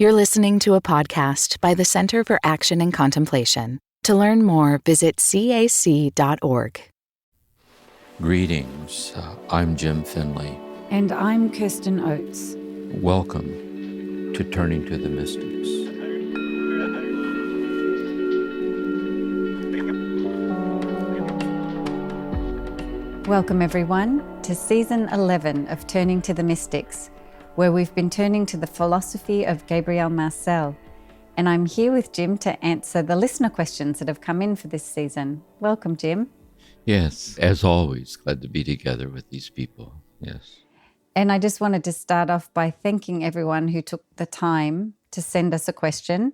You're listening to a podcast by the Center for Action and Contemplation. To learn more, visit cac.org. Greetings. I'm Jim Finley. And I'm Kirsten Oates. Welcome to Turning to the Mystics. Welcome, everyone, to Season 11 of Turning to the Mystics, where we've been turning to the philosophy of Gabriel Marcel. And I'm here with Jim to answer the listener questions that have come in for this season. Welcome, Jim. Yes, as always, glad to be together with these people. Yes. And I just wanted to start off by thanking everyone who took the time to send us a question.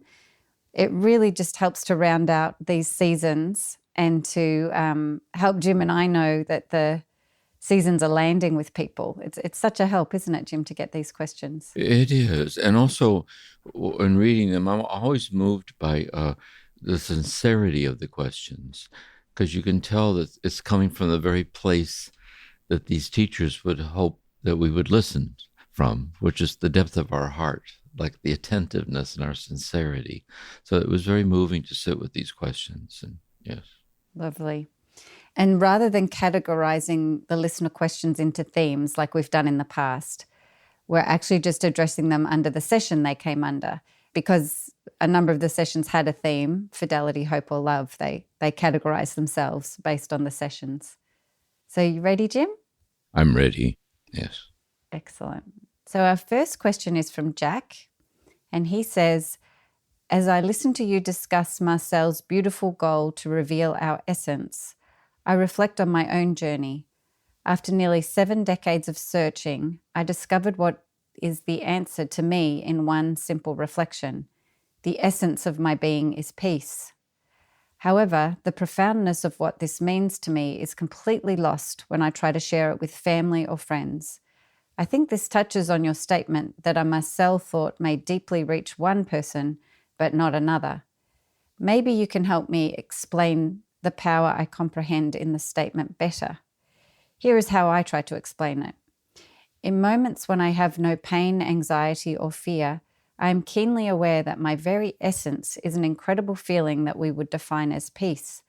It really just helps to round out these seasons and to help Jim and I know that the seasons are landing with people. It's such a help, isn't it, Jim, to get these questions? It is. And also, in reading them, I'm always moved by the sincerity of the questions, because you can tell that it's coming from the very place that these teachers would hope that we would listen from, which is the depth of our heart, like the attentiveness and our sincerity. So it was very moving to sit with these questions. And yes. Lovely. And rather than categorizing the listener questions into themes like we've done in the past, we're actually just addressing them under the session they came under, because a number of the sessions had a theme: fidelity, hope, or love. They categorize themselves based on the sessions. So you ready, Jim? I'm ready. Yes. Excellent. So our first question is from Jack, and he says, as I listen to you discuss Marcel's beautiful goal to reveal our essence, I reflect on my own journey. After nearly 7 decades of searching, I discovered what is the answer to me in one simple reflection. The essence of my being is peace. However, the profoundness of what this means to me is completely lost when I try to share it with family or friends. I think this touches on your statement that a Marcel thought may deeply reach one person, but not another. Maybe you can help me explain the power I comprehend in the statement better. Here is how I try to explain it. In moments when I have no pain, anxiety, or fear, I am keenly aware that my very essence is an incredible feeling that we would define as peace.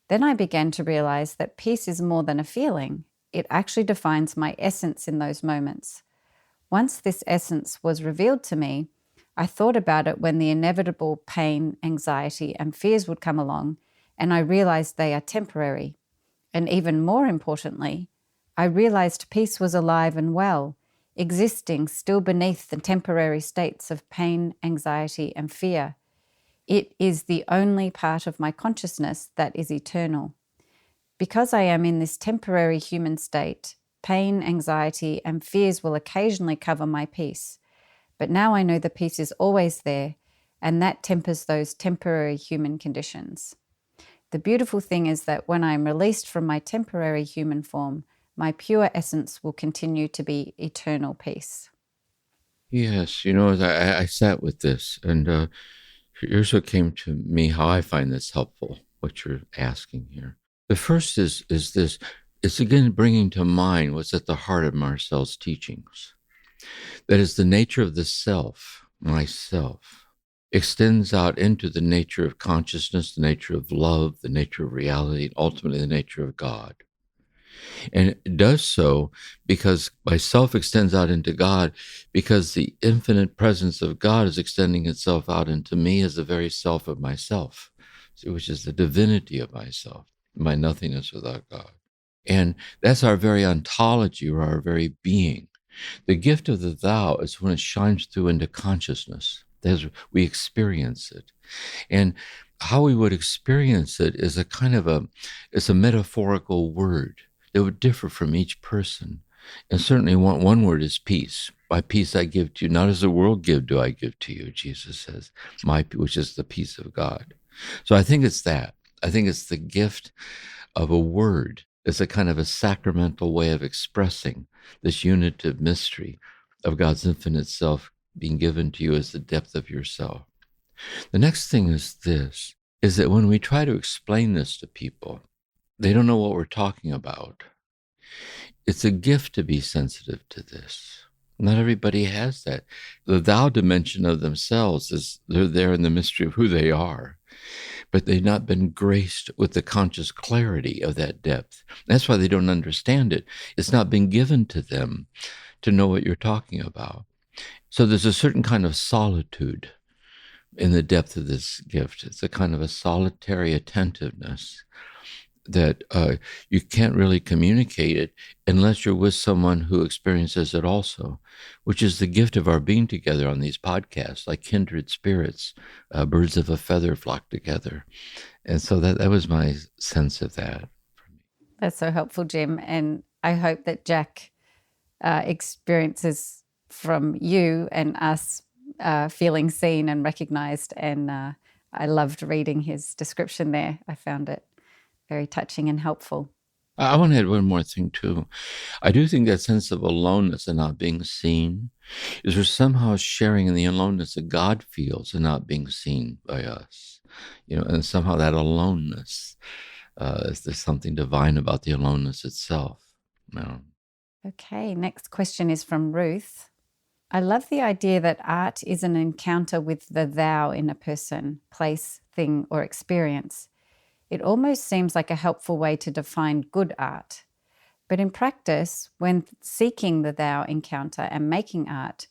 Then I began to realize that peace is more than a feeling. It actually defines my essence in those moments. Once this essence was revealed to me, I thought about it when the inevitable pain, anxiety, and fears would come along, and I realized they are temporary. And even more importantly, I realized peace was alive and well, existing still beneath the temporary states of pain, anxiety, and fear. It is the only part of my consciousness that is eternal. Because I am in this temporary human state, pain, anxiety, and fears will occasionally cover my peace. But now I know the peace is always there, and that tempers those temporary human conditions. The beautiful thing is that when I am released from my temporary human form, my pure essence will continue to be eternal peace. Yes, I sat with this, and here's what came to me, how I find this helpful, what you're asking here. The first is this. It's again bringing to mind what's at the heart of Marcel's teachings. That is, the nature of the self, myself, extends out into the nature of consciousness, the nature of love, the nature of reality, and ultimately the nature of God. And it does so because myself extends out into God, because the infinite presence of God is extending itself out into me as the very self of myself, which is the divinity of myself, my nothingness without God. And that's our very ontology, or our very being. The gift of the thou is when it shines through into consciousness, as we experience it. And how we would experience it is it's a metaphorical word that would differ from each person. And certainly one word is peace. My peace I give to you, not as the world give do I give to you, Jesus says, which is the peace of God. So I think it's that. I think it's the gift of a word. It's a kind of a sacramental way of expressing this unitive mystery of God's infinite self being given to you as the depth of yourself. The next thing is this, is that when we try to explain this to people, they don't know what we're talking about. It's a gift to be sensitive to this. Not everybody has that. The thou dimension of themselves is they're there in the mystery of who they are, but they've not been graced with the conscious clarity of that depth. That's why they don't understand it. It's not been given to them to know what you're talking about. So there's a certain kind of solitude in the depth of this gift. It's a kind of a solitary attentiveness that you can't really communicate it unless you're with someone who experiences it also, which is the gift of our being together on these podcasts, like kindred spirits, birds of a feather flock together. And so that was my sense of that. That's so helpful, Jim. And I hope that Jack experiences from you and us feeling seen and recognized. And I loved reading his description there. I found it very touching and helpful. I want to add one more thing, too. I do think that sense of aloneness and not being seen is we're somehow sharing in the aloneness that God feels and not being seen by us. And somehow that aloneness, there's something divine about the aloneness itself. Okay, next question is from Ruth. I love the idea that art is an encounter with the thou in a person, place, thing, or experience. It almost seems like a helpful way to define good art. But in practice, when seeking the thou encounter and making art,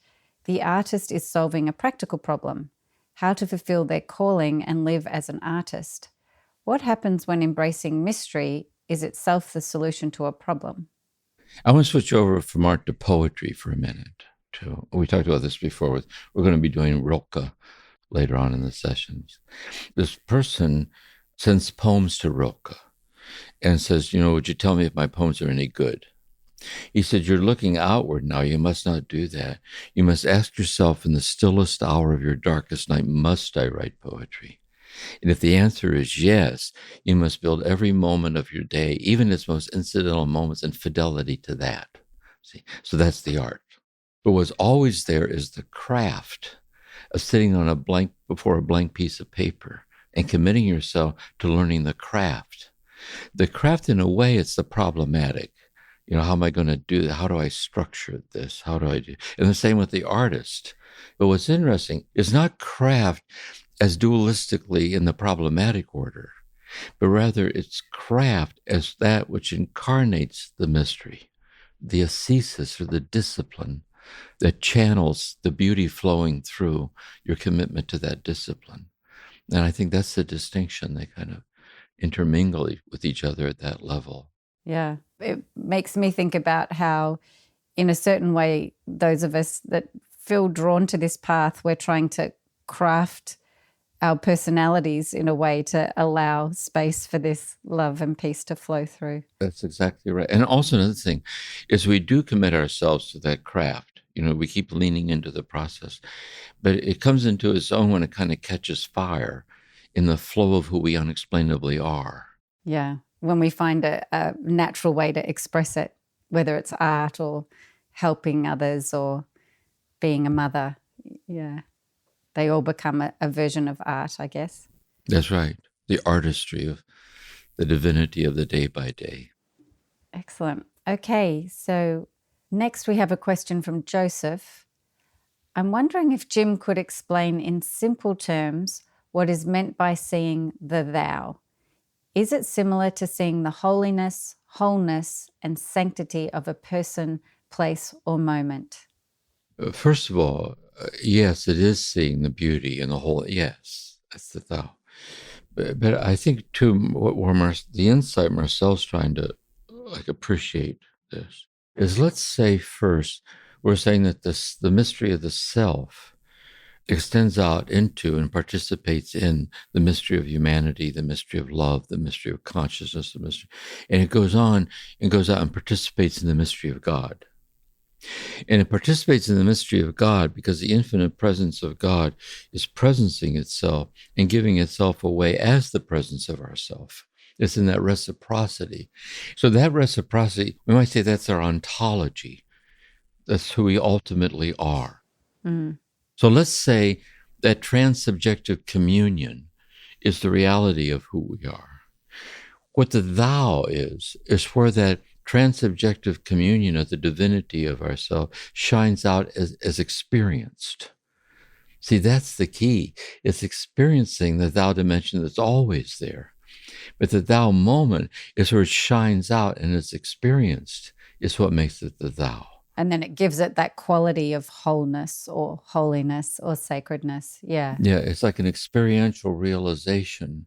the artist is solving a practical problem, how to fulfill their calling and live as an artist. What happens when embracing mystery is itself the solution to a problem? I want to switch over from art to poetry for a minute. We talked about this before. We're going to be doing Rilke later on in the sessions. This person sends poems to Rilke and says, would you tell me if my poems are any good? He said, you're looking outward now. You must not do that. You must ask yourself in the stillest hour of your darkest night, must I write poetry? And if the answer is yes, you must build every moment of your day, even its most incidental moments, in fidelity to that. See, so that's the art. But what's always there is the craft of sitting on before a blank piece of paper and committing yourself to learning the craft. The craft, in a way, it's the problematic. How am I going to do that? How do I structure this? How do I do? And the same with the artist. But what's interesting is not craft as dualistically in the problematic order, but rather it's craft as that which incarnates the mystery, the ascesis or the discipline that channels the beauty flowing through your commitment to that discipline. And I think that's the distinction. They kind of intermingle with each other at that level. Yeah. It makes me think about how, in a certain way, those of us that feel drawn to this path, we're trying to craft our personalities in a way to allow space for this love and peace to flow through. That's exactly right. And also another thing is we do commit ourselves to that craft. We keep leaning into the process, but it comes into its own when it kind of catches fire in the flow of who we unexplainably are. Yeah. When we find a natural way to express it, whether it's art or helping others or being a mother. Yeah. They all become a version of art, I guess. That's right. The artistry of the divinity of the day by day. Excellent. Okay, so next we have a question from Joseph. I'm wondering if Jim could explain in simple terms what is meant by seeing the thou. Is it similar to seeing the holiness, wholeness, and sanctity of a person, place, or moment? First of all, yes, it is seeing the beauty and the whole. Yes, that's the thou. But I think too, the insight Marcel's trying to appreciate this is, let's say first, we're saying that the mystery of the self extends out into and participates in the mystery of humanity, the mystery of love, the mystery of consciousness, and it goes on and goes out and participates in the mystery of God. And it participates in the mystery of God because the infinite presence of God is presencing itself and giving itself away as the presence of ourself. It's in that reciprocity. So that reciprocity, we might say that's our ontology. That's who we ultimately are. Mm. So let's say that transsubjective communion is the reality of who we are. What the thou is where that Transsubjective communion of the divinity of ourselves shines out as experienced. See, that's the key. It's experiencing the thou dimension that's always there. But the thou moment is where it shines out and it's experienced. It's what makes it the thou. And then it gives it that quality of wholeness or holiness or sacredness. Yeah. Yeah, it's like an experiential realization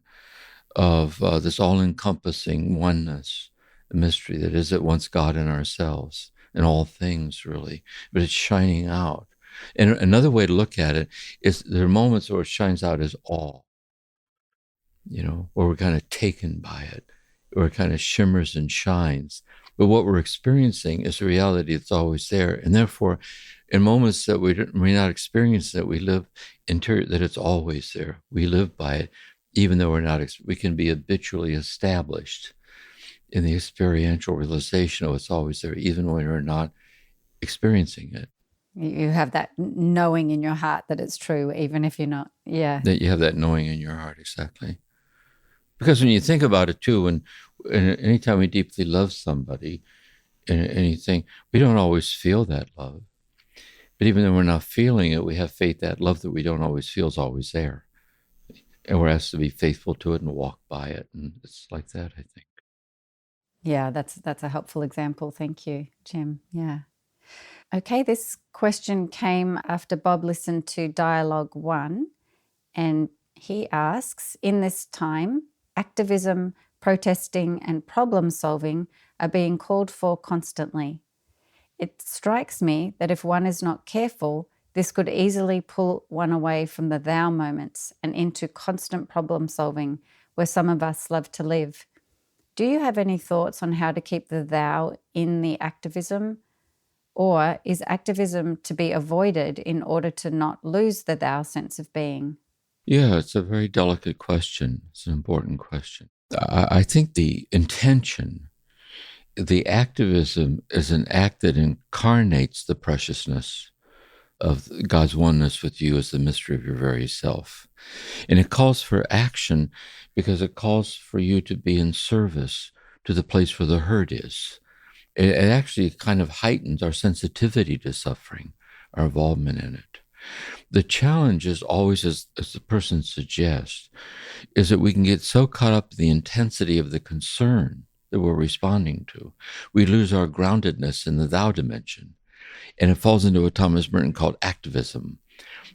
of this all-encompassing oneness, the mystery that is at once God and ourselves and all things, really. But it's shining out. And another way to look at it is there are moments where it shines out as awe, where we're kind of taken by it, where it kind of shimmers and shines. But what we're experiencing is a reality that's always there. And therefore, in moments that we're not experiencing it, we live that it's always there. We live by it, even though we can be habitually established in the experiential realization of it's always there, even when we're not experiencing it. You have that knowing in your heart that it's true, even if you're not. Yeah. That you have that knowing in your heart, exactly. Because when you think about it too, and anytime we deeply love somebody, anything, we don't always feel that love. But even though we're not feeling it, we have faith that love that we don't always feel is always there. And we're asked to be faithful to it and walk by it. And it's like that, I think. Yeah, that's a helpful example. Thank you, Jim. Yeah. Okay, this question came after Bob listened to Dialogue 1, and he asks, in this time, activism, protesting, and problem solving are being called for constantly. It strikes me that if one is not careful, this could easily pull one away from the thou moments and into constant problem solving, where some of us love to live. Do you have any thoughts on how to keep the thou in the activism? Or is activism to be avoided in order to not lose the thou sense of being? Yeah, it's a very delicate question. It's an important question. I think the intention, the activism is an act that incarnates the preciousness of God's oneness with you as the mystery of your very self. And it calls for action because it calls for you to be in service to the place where the hurt is. It actually kind of heightens our sensitivity to suffering, our involvement in it. The challenge is always, as the person suggests, is that we can get so caught up in the intensity of the concern that we're responding to. We lose our groundedness in the thou dimension. And it falls into what Thomas Merton called activism.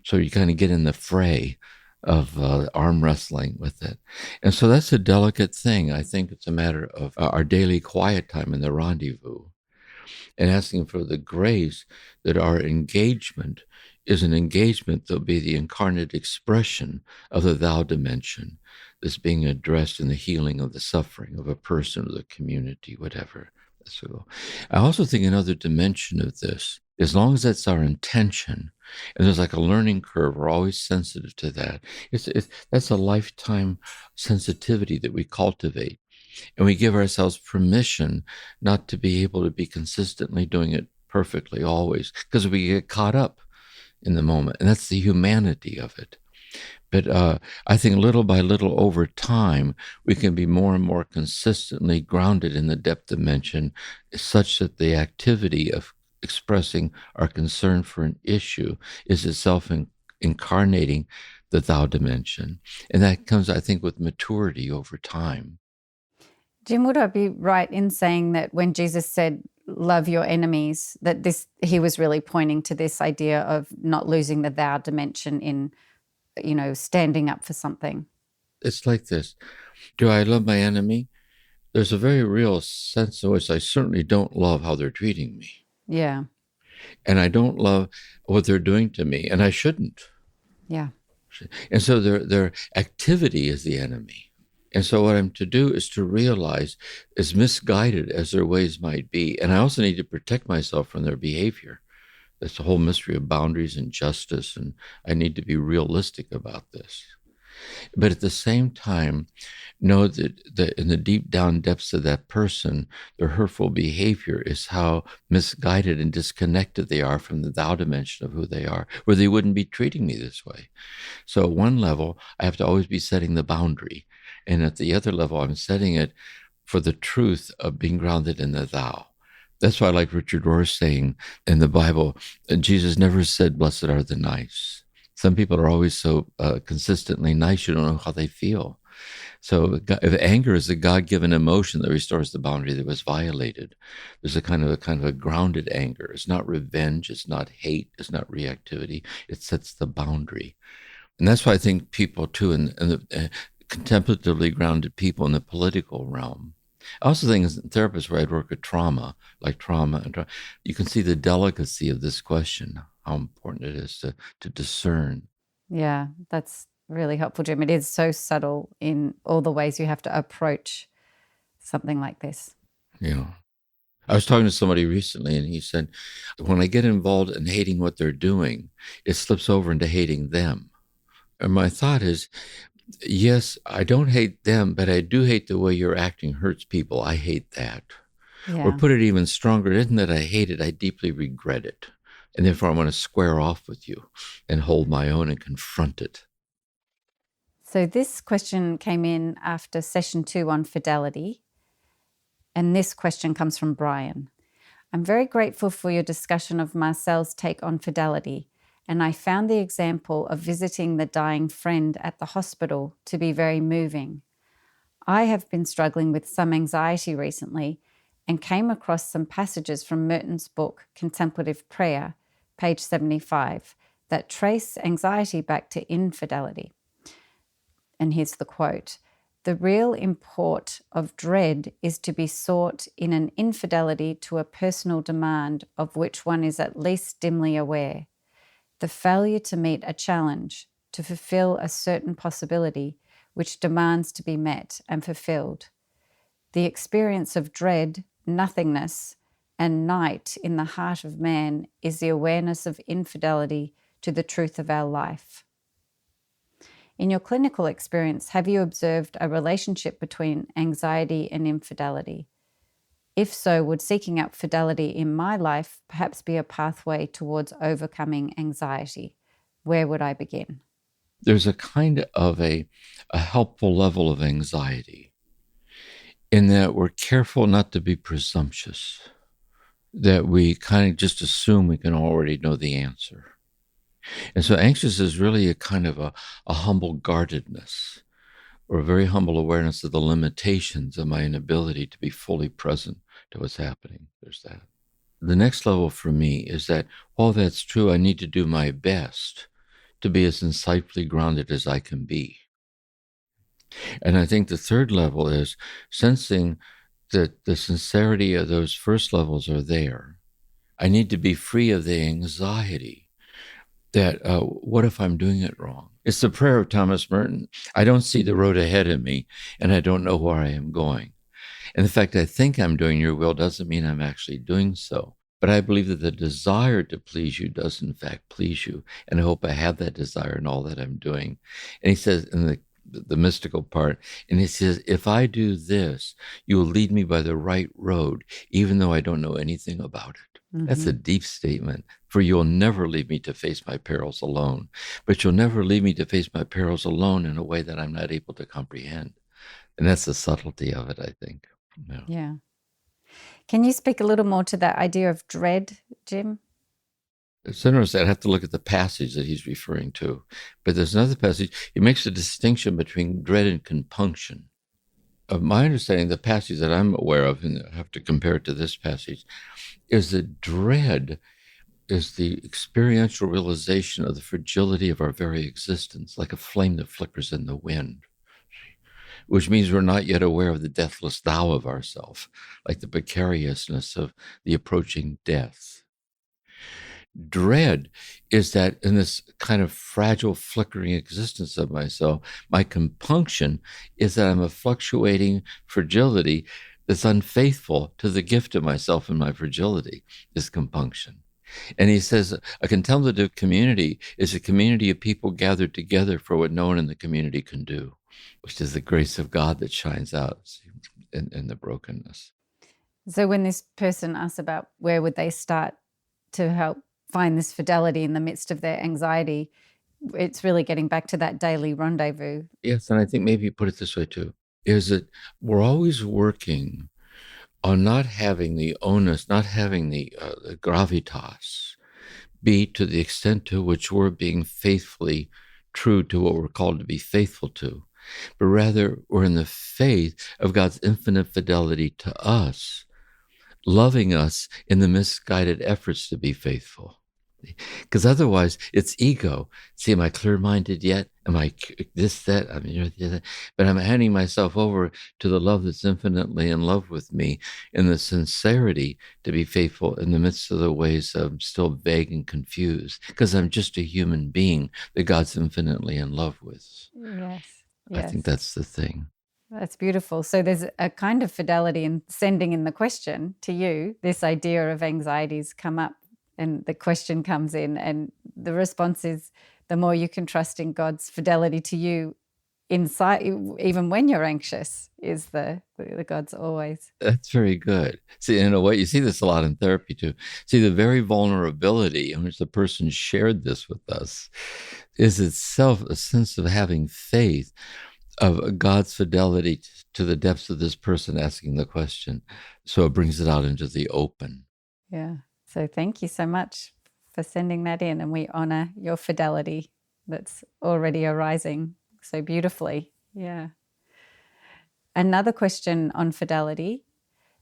So you kind of get in the fray of arm wrestling with it. And so that's a delicate thing. I think it's a matter of our daily quiet time in the rendezvous and asking for the grace that our engagement is an engagement that will be the incarnate expression of the thou dimension that's being addressed in the healing of the suffering of a person or the community, whatever. So I also think another dimension of this, as long as that's our intention, and there's like a learning curve, we're always sensitive to that. That's a lifetime sensitivity that we cultivate. And we give ourselves permission not to be able to be consistently doing it perfectly always, because we get caught up in the moment. And that's the humanity of it. But I think little by little over time, we can be more and more consistently grounded in the depth dimension, such that the activity of expressing our concern for an issue is itself incarnating the thou dimension. And that comes, I think, with maturity over time. Jim, would I be right in saying that when Jesus said, love your enemies, that he was really pointing to this idea of not losing the thou dimension in, standing up for something? It's like this. Do I love my enemy? There's a very real sense in which I certainly don't love how they're treating me. Yeah. And I don't love what they're doing to me, and I shouldn't. Yeah. And so their activity is the enemy. And so what I'm to do is to realize, as misguided as their ways might be, and I also need to protect myself from their behavior. That's the whole mystery of boundaries and justice, and I need to be realistic about this. But at the same time, know that in the deep down depths of that person, their hurtful behavior is how misguided and disconnected they are from the thou dimension of who they are, where they wouldn't be treating me this way. So at one level, I have to always be setting the boundary. And at the other level, I'm setting it for the truth of being grounded in the thou. That's why I like Richard Rohr saying in the Bible, Jesus never said, blessed are the nice. Some people are always so consistently nice, you don't know how they feel. So if anger is a God-given emotion that restores the boundary that was violated, there's a kind of a grounded anger. It's not revenge, it's not hate, it's not reactivity. It sets the boundary. And that's why I think people too, in the contemplatively grounded people in the political realm. I also think as a therapist where I'd work with trauma, you can see the delicacy of this question, how important it is to discern. Yeah, that's really helpful, Jim. It is so subtle in all the ways you have to approach something like this. Yeah. I was talking to somebody recently and he said, when I get involved in hating what they're doing, it slips over into hating them. And my thought is, yes, I don't hate them, but I do hate the way you're acting hurts people. I hate that. Yeah. Or put it even stronger, it isn't that I hate it, I deeply regret it. And therefore I want to square off with you and hold my own and confront it. So this question came in after session 2 on fidelity. And this question comes from Brian. I'm very grateful for your discussion of Marcel's take on fidelity. And I found the example of visiting the dying friend at the hospital to be very moving. I have been struggling with some anxiety recently and came across some passages from Merton's book, Contemplative Prayer, page 75, that trace anxiety back to infidelity. And here's the quote: "The real import of dread is to be sought in an infidelity to a personal demand of which one is at least dimly aware. The failure to meet a challenge, to fulfill a certain possibility which demands to be met and fulfilled. The experience of dread, nothingness, and night in the heart of man is the awareness of infidelity to the truth of our life." In your clinical experience, have you observed a relationship between anxiety and infidelity? If so, would seeking out fidelity in my life perhaps be a pathway towards overcoming anxiety? Where would I begin? There's a kind of a helpful level of anxiety in that we're careful not to be presumptuous, that we kind of just assume we can already know the answer. And so anxious is really a kind of a humble guardedness, or a very humble awareness of the limitations of my inability to be fully present to what's happening. There's that. The next level for me is that while that's true, I need to do my best to be as insightfully grounded as I can be. And I think the third level is sensing that the sincerity of those first levels are there. I need to be free of the anxiety that what if I'm doing it wrong? It's the prayer of Thomas Merton. I don't see the road ahead of me, and I don't know where I am going. And the fact I think I'm doing your will doesn't mean I'm actually doing so. But I believe that the desire to please you does in fact please you. And I hope I have that desire in all that I'm doing. And he says in the mystical part, and he says, if I do this, you will lead me by the right road, even though I don't know anything about it. Mm-hmm. That's a deep statement. For you'll never leave me to face my perils alone, but you'll never leave me to face my perils alone in a way that I'm not able to comprehend. And that's the subtlety of it, I think. Yeah. Can you speak a little more to that idea of dread, Jim? It's interesting. I'd have to look at the passage that he's referring to. But there's another passage. He makes a distinction between dread and compunction. Of my understanding, the passage that I'm aware of, and I have to compare it to this passage, is that dread is the experiential realization of the fragility of our very existence, like a flame that flickers in the wind, which means we're not yet aware of the deathless thou of ourself, like the precariousness of the approaching death. Dread is that in this kind of fragile, flickering existence of myself, my compunction is that I'm a fluctuating fragility that's unfaithful to the gift of myself and my fragility, is compunction. And he says a contemplative community is a community of people gathered together for what no one in the community can do, which is the grace of God that shines out in the brokenness. So when this person asks about where would they start to help find this fidelity in the midst of their anxiety, it's really getting back to that daily rendezvous. Yes, and I think maybe you put it this way too. is that we're always working on not having the onus, not having the gravitas be to the extent to which we're being faithfully true to what we're called to be faithful to, but rather we're in the faith of God's infinite fidelity to us, loving us in the misguided efforts to be faithful. Because otherwise it's ego. See, am I clear-minded yet? Am I this, that? I mean, but I'm handing myself over to the love that's infinitely in love with me, in the sincerity to be faithful in the midst of the ways I'm still vague and confused, because I'm just a human being that God's infinitely in love with. Yes. I think that's the thing. That's beautiful. So there's a kind of fidelity in sending in the question to you. This idea of anxieties come up and the question comes in, and the response is the more you can trust in God's fidelity to you inside, even when you're anxious, is the God's always. That's very good. See, in a way, you see this a lot in therapy too. See, the very vulnerability in which the person shared this with us is itself a sense of having faith of God's fidelity to the depths of this person asking the question. So it brings it out into the open. Yeah. So thank you so much for sending that in, and we honor your fidelity that's already arising so beautifully. Yeah. Another question on fidelity,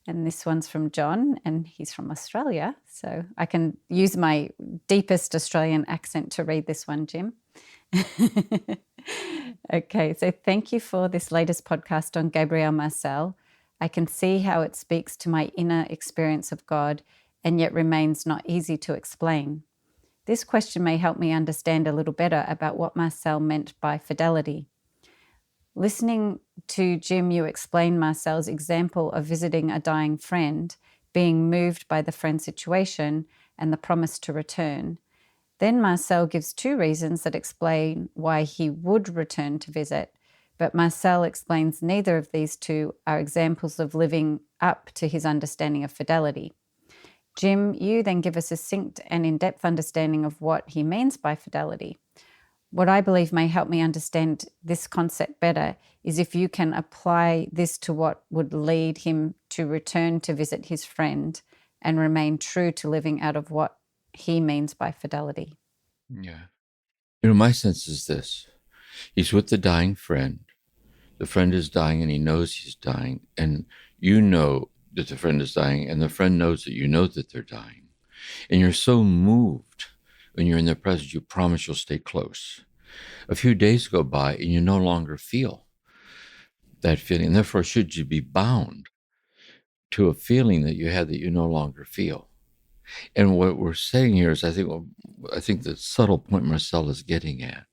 and this one's from John, and he's from Australia. So I can use my deepest Australian accent to read this one, Jim. Okay, so thank you for this latest podcast on Gabriel Marcel. I can see how it speaks to my inner experience of God and yet remains not easy to explain. This question may help me understand a little better about what Marcel meant by fidelity. Listening to Jim, you explain Marcel's example of visiting a dying friend, being moved by the friend's situation and the promise to return. Then Marcel gives two reasons that explain why he would return to visit, but Marcel explains neither of these two are examples of living up to his understanding of fidelity. Jim, you then give a succinct and in-depth understanding of what he means by fidelity. What I believe may help me understand this concept better is if you can apply this to what would lead him to return to visit his friend and remain true to living out of what he means by fidelity. Yeah. My sense is this. He's with the dying friend. The friend is dying and he knows he's dying. And you know that the friend is dying, and the friend knows that you know that they're dying. And you're so moved when you're in their presence, you promise you'll stay close. A few days go by and you no longer feel that feeling. And therefore, should you be bound to a feeling that you had that you no longer feel? And what we're saying here is, I think the subtle point Marcel is getting at.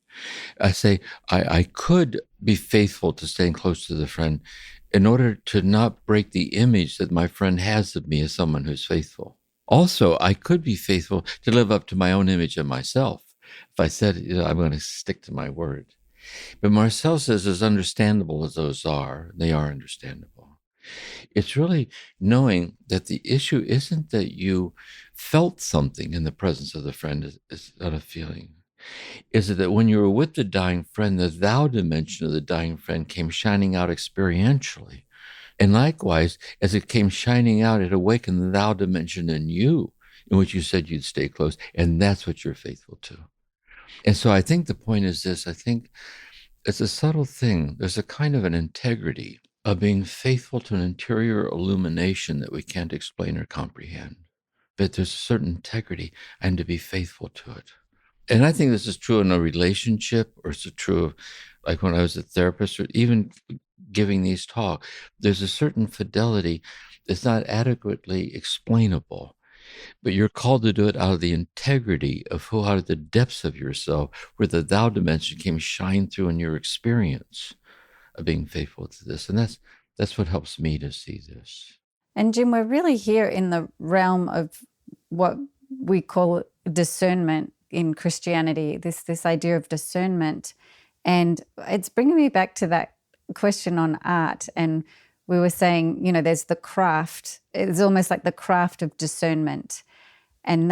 I say, I could be faithful to staying close to the friend in order to not break the image that my friend has of me as someone who's faithful. Also, I could be faithful to live up to my own image of myself. If I said, I'm going to stick to my word. But Marcel says, as understandable as those are, they are understandable. It's really knowing that the issue isn't that you felt something in the presence of the friend, is not a feeling. Is it that when you were with the dying friend, the thou dimension of the dying friend came shining out experientially. And likewise, as it came shining out, it awakened the thou dimension in you, in which you said you'd stay close. And that's what you're faithful to. And so I think the point is this. I think it's a subtle thing. There's a kind of an integrity of being faithful to an interior illumination that we can't explain or comprehend. But there's a certain integrity, and to be faithful to it. And I think this is true in a relationship, or it's true of, like when I was a therapist, or even giving these talks. There's a certain fidelity that's not adequately explainable, but you're called to do it out of the integrity of who, out of the depths of yourself, where the thou dimension came shine through in your experience of being faithful to this. And that's what helps me to see this. And Jim, we're really here in the realm of what we call discernment in Christianity, this idea of discernment. And it's bringing me back to that question on art. And we were saying, there's the craft. It's almost like the craft of discernment. And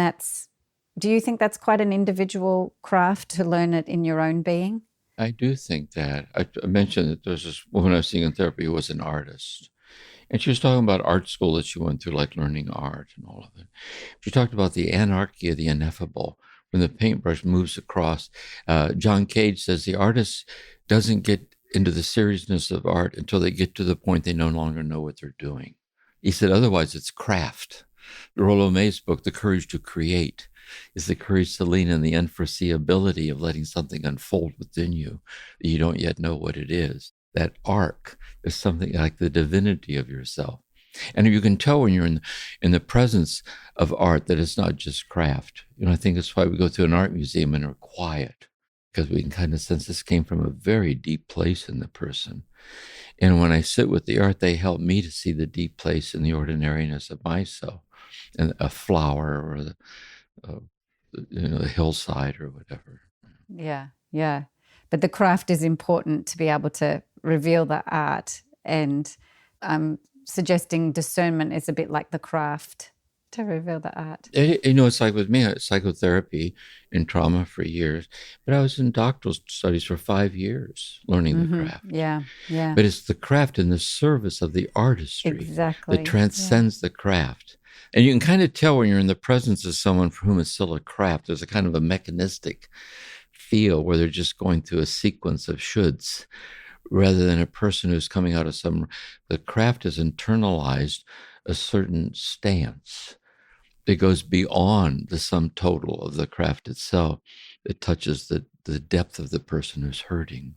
do you think that's quite an individual craft to learn it in your own being? I do think that. I mentioned that there's this woman I was seeing in therapy who was an artist. And she was talking about art school that she went through, like learning art and all of it. She talked about the anarchy of the ineffable when the paintbrush moves across. John Cage says the artist doesn't get into the seriousness of art until they get to the point they no longer know what they're doing. He said, otherwise, it's craft. Rollo May's book, The Courage to Create, is the courage to lean in the unforeseeability of letting something unfold within you that you don't yet know what it is. That arc is something like the divinity of yourself. And you can tell when you're in the presence of art that it's not just craft. I think that's why we go to an art museum and are quiet, because we can kind of sense this came from a very deep place in the person. And when I sit with the art, they help me to see the deep place in the ordinariness of myself, and a flower or the hillside or whatever. Yeah. But the craft is important to be able to reveal the art. And I'm suggesting discernment is a bit like the craft to reveal the art. It's like with me, I had psychotherapy in trauma for years, but I was in doctoral studies for 5 years learning the craft. Yeah. But it's the craft in the service of the artistry that transcends the craft. And you can kind of tell when you're in the presence of someone for whom it's still a craft. There's a kind of a mechanistic feel where they're just going through a sequence of shoulds rather than a person who's coming out of the craft has internalized a certain stance that goes beyond the sum total of the craft itself. It touches the depth of the person who's hurting.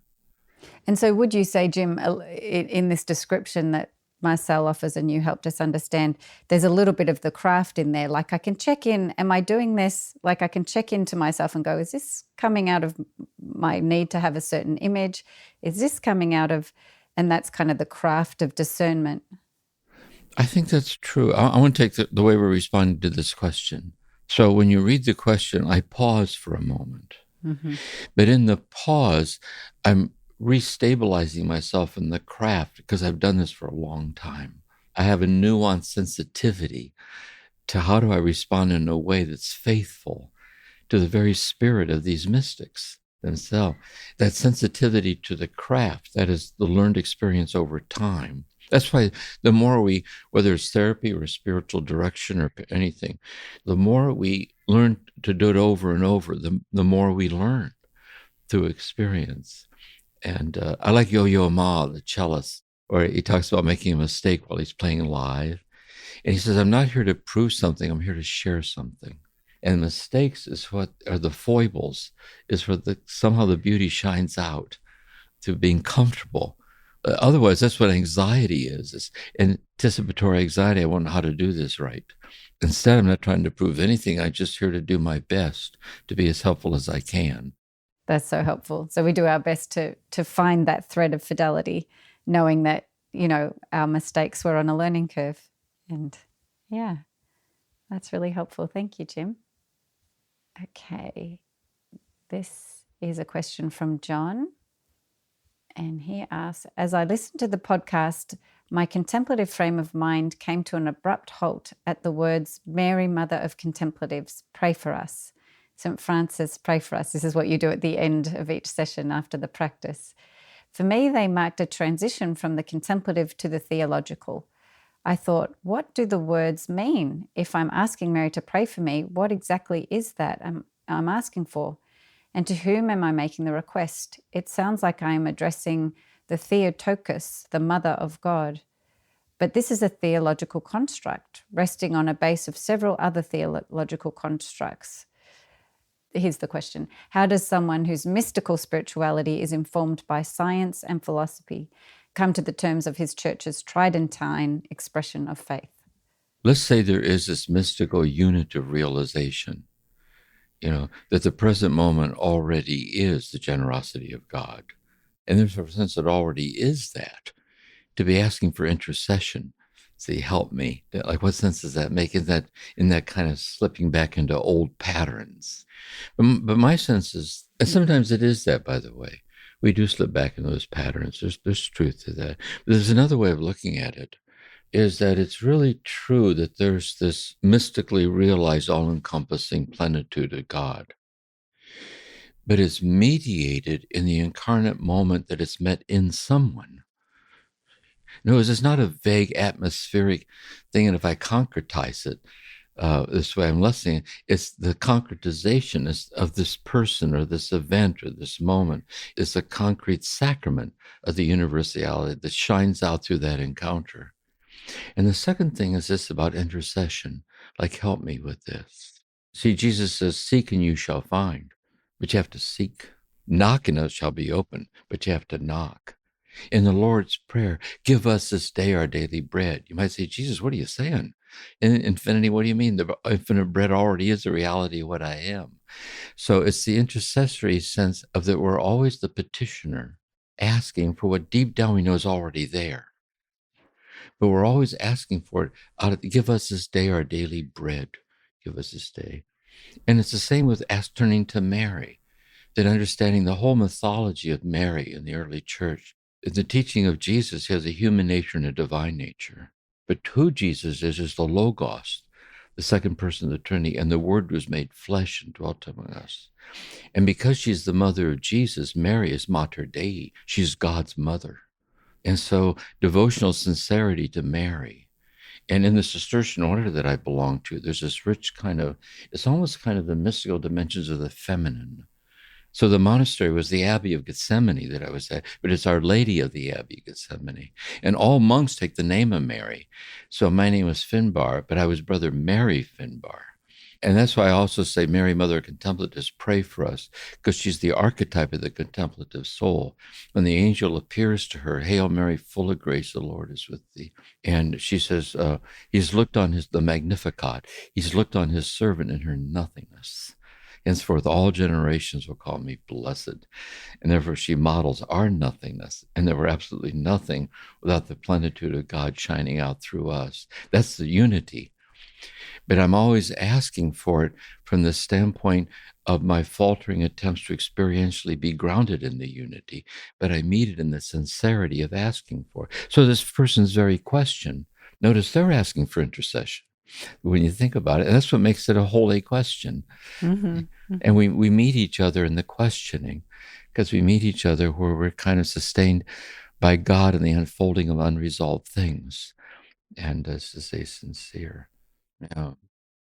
And so would you say, Jim, in this description that Marcel offers and you helped us understand, there's a little bit of the craft in there. Like I can check in, am I doing this? Like I can check into myself and go, is this coming out of my need to have a certain image? Is this coming out of, and that's kind of the craft of discernment. I think that's true. I want to take the way we're responding to this question. So when you read the question, I pause for a moment. Mm-hmm. But in the pause, I'm restabilizing myself in the craft because I've done this for a long time. I have a nuanced sensitivity to how do I respond in a way that's faithful to the very spirit of these mystics themselves. That sensitivity to the craft, that is the learned experience over time. That's why the more we, whether it's therapy or spiritual direction or anything, the more we learn to do it over and over, the more we learn through experience. And I like Yo-Yo Ma, the cellist, where he talks about making a mistake while he's playing live. And he says, I'm not here to prove something, I'm here to share something. And mistakes is what are the foibles, is where somehow the beauty shines out to being comfortable. Otherwise, that's what anxiety is anticipatory anxiety. I won't know how to do this right. Instead, I'm not trying to prove anything. I'm just here to do my best to be as helpful as I can. That's so helpful. So we do our best to find that thread of fidelity, knowing that, our mistakes were on a learning curve. And yeah, that's really helpful. Thank you, Jim. Okay. This is a question from John. And he asks, as I listened to the podcast, my contemplative frame of mind came to an abrupt halt at the words, Mary, Mother of Contemplatives, pray for us. St. Francis, pray for us. This is what you do at the end of each session after the practice. For me, they marked a transition from the contemplative to the theological. I thought, what do the words mean? If I'm asking Mary to pray for me, what exactly is that I'm asking for? And to whom am I making the request? It sounds like I am addressing the Theotokos, the Mother of God. But this is a theological construct, resting on a base of several other theological constructs. Here's the question. How does someone whose mystical spirituality is informed by science and philosophy come to the terms of his church's tridentine expression of faith? Let's say there is this mystical unit of realization, that the present moment already is the generosity of God. And there's a sense that already is that. To be asking for intercession, say, help me. Like, what sense does that make in that kind of slipping back into old patterns? But my sense is, and sometimes it is that, by the way, we do slip back into those patterns. There's truth to that. But there's another way of looking at it, is that it's really true that there's this mystically realized all-encompassing plenitude of God. but it's mediated in the incarnate moment that it's met in someone. No, it's not a vague atmospheric thing, and if I concretize it this way, I'm listening. It's the concretization of this person or this event or this moment. It's a concrete sacrament of the universality that shines out through that encounter. And the second thing is this about intercession, like, help me with this. See, Jesus says, seek and you shall find, but you have to seek. Knock and it shall be open, but you have to knock. In the Lord's Prayer, give us this day our daily bread. You might say, Jesus, what are you saying? In infinity, what do you mean? The infinite bread already is the reality of what I am. So it's the intercessory sense of that we're always the petitioner, asking for what deep down we know is already there. But we're always asking for it. Give us this day our daily bread. Give us this day. And it's the same with turning to Mary, that understanding the whole mythology of Mary in the early church. In the teaching of Jesus, he has a human nature and a divine nature. But who Jesus is the Logos, the second person of the Trinity, and the Word was made flesh and dwelt among us. And because she's the mother of Jesus, Mary is Mater Dei. She's God's mother. And so devotional sincerity to Mary. And in the Cistercian order that I belong to, there's this rich it's almost kind of the mystical dimensions of the feminine. So the monastery was the Abbey of Gethsemane that I was at, but it's Our Lady of the Abbey of Gethsemane. And all monks take the name of Mary. So my name was Finbar, but I was Brother Mary Finbar. And that's why I also say, Mary, Mother of Contemplatives, pray for us, because she's the archetype of the contemplative soul. When the angel appears to her, Hail Mary, full of grace, the Lord is with thee. And she says, he's looked on the Magnificat. He's looked on his servant in her nothingness. Henceforth, all generations will call me blessed. And therefore, she models our nothingness. And that we're absolutely nothing without the plenitude of God shining out through us. That's the unity. But I'm always asking for it from the standpoint of my faltering attempts to experientially be grounded in the unity. But I meet it in the sincerity of asking for it. So this person's very question, notice they're asking for intercession. When you think about it, and that's what makes it a holy question. Mm-hmm, mm-hmm. And we meet each other in the questioning, because we meet each other where we're kind of sustained by God in the unfolding of unresolved things. And as to say, sincere. Yeah.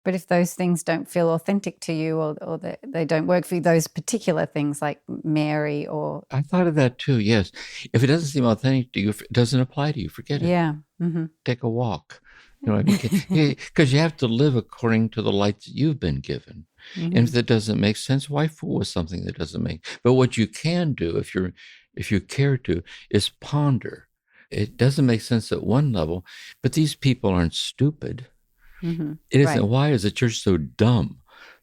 But if those things don't feel authentic to you, or they don't work for you, those particular things like Mary or... I thought of that too, yes. If it doesn't seem authentic to you, if it doesn't apply to you, forget it. Yeah. Mm-hmm. Take a walk. You know what I mean? Because you have to live according to the light that you've been given. Mm-hmm. And if that doesn't make sense, why fool with something that doesn't make? But what you can do, if you care to, is ponder. It doesn't make sense at one level, but these people aren't stupid. Mm-hmm. It isn't. Right. Why is the church so dumb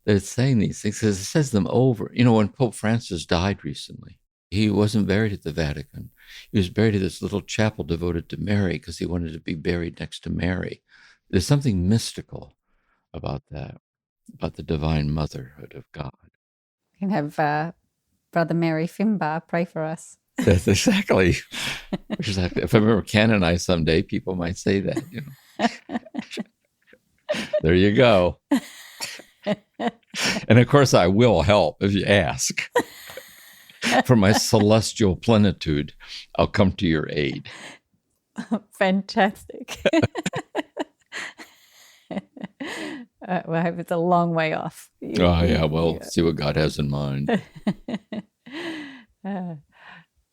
that it's saying these things? Because it says them over. You know, when Pope Francis died recently, he wasn't buried at the Vatican. He was buried at this little chapel devoted to Mary because he wanted to be buried next to Mary. There's something mystical about that, about the divine motherhood of God. You can have Brother Mary Finbar pray for us. That's exactly. If I'm ever canonized someday, people might say that. You know. There you go. And of course, I will help if you ask. For my celestial plenitude, I'll come to your aid. Fantastic. Well, I hope it's a long way off. Yeah, well, see what God has in mind.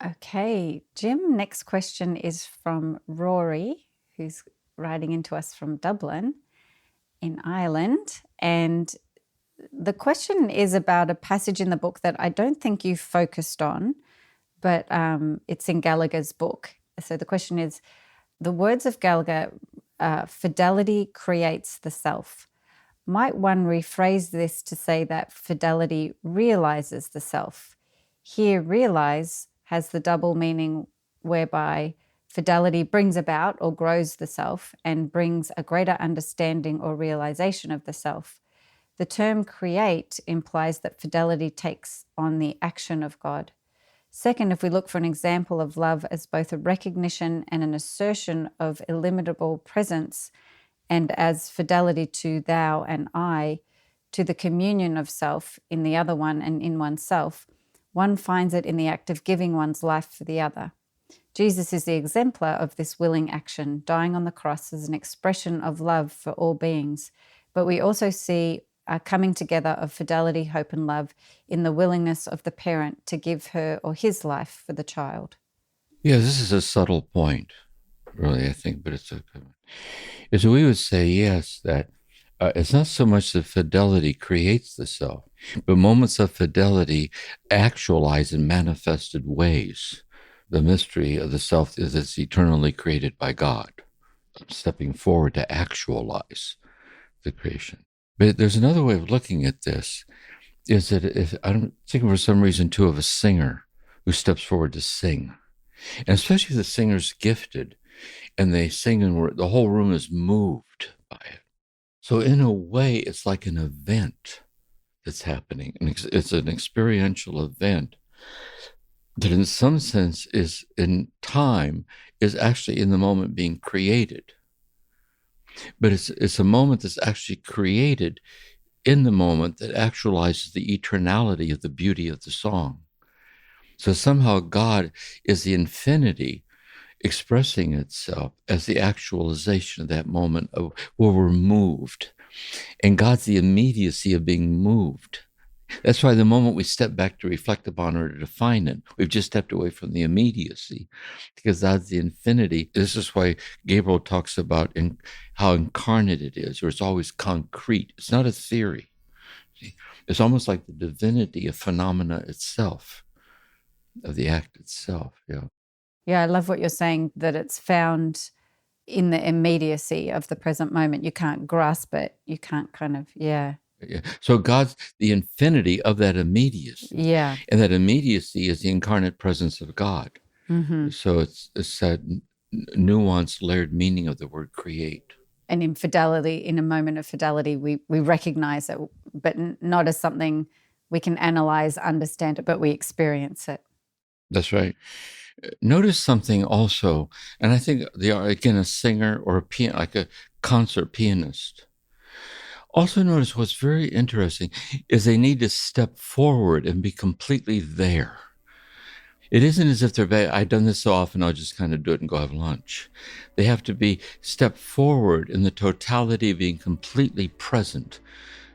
Okay, Jim, next question is from Rory, who's writing into us from Dublin in Ireland. And the question is about a passage in the book that I don't think you focused on, but it's in Gallagher's book. So the question is, the words of Gallagher, fidelity creates the self. Might one rephrase this to say that fidelity realizes the self? Here, realize has the double meaning whereby fidelity brings about or grows the self and brings a greater understanding or realization of the self. The term create implies that fidelity takes on the action of God. Second, if we look for an example of love as both a recognition and an assertion of illimitable presence, and as fidelity to thou and I, to the communion of self in the other one and in oneself, One finds it in the act of giving one's life for the other. Jesus is the exemplar of this willing action, dying on the cross as an expression of love for all beings. But we also see a coming together of fidelity, hope, and love in the willingness of the parent to give her or his life for the child. Yeah, this is a subtle point, really, I think, but it's a good one. Is we would say, yes, that it's not so much that fidelity creates the self, but moments of fidelity actualize in manifested ways the mystery of the self is it's eternally created by God, stepping forward to actualize the creation. But there's another way of looking at this, is that if I'm thinking for some reason too of a singer who steps forward to sing, and especially if the singer's gifted and they sing and the whole room is moved by it. So in a way, it's like an event that's happening. It's an experiential event that in some sense is in time, is actually in the moment being created. But it's a moment that's actually created in the moment that actualizes the eternality of the beauty of the song. So somehow God is the infinity expressing itself as the actualization of that moment of where we're moved. And God's the immediacy of being moved. That's why the moment we step back to reflect upon or to define it, we've just stepped away from the immediacy, because that's the infinity. This is why Gabriel talks about how incarnate it is, or it's always concrete. It's not a theory. See? It's almost like the divinity of phenomena itself, of the act itself. Yeah. Yeah, I love what you're saying, that it's found in the immediacy of the present moment. You can't grasp it. You can't kind of, yeah. So God's the infinity of that immediacy. Yeah. And that immediacy is the incarnate presence of God. Mm-hmm. So it's that nuanced, layered meaning of the word create. And in fidelity, in a moment of fidelity, we recognize it, but not as something we can analyze, understand it, but we experience it. That's right. Notice something also, and I think they are, again, a singer or a piano, like a concert pianist. Also notice what's very interesting is they need to step forward and be completely there. It isn't as if I've done this so often, I'll just kind of do it and go have lunch. They have to step forward in the totality of being completely present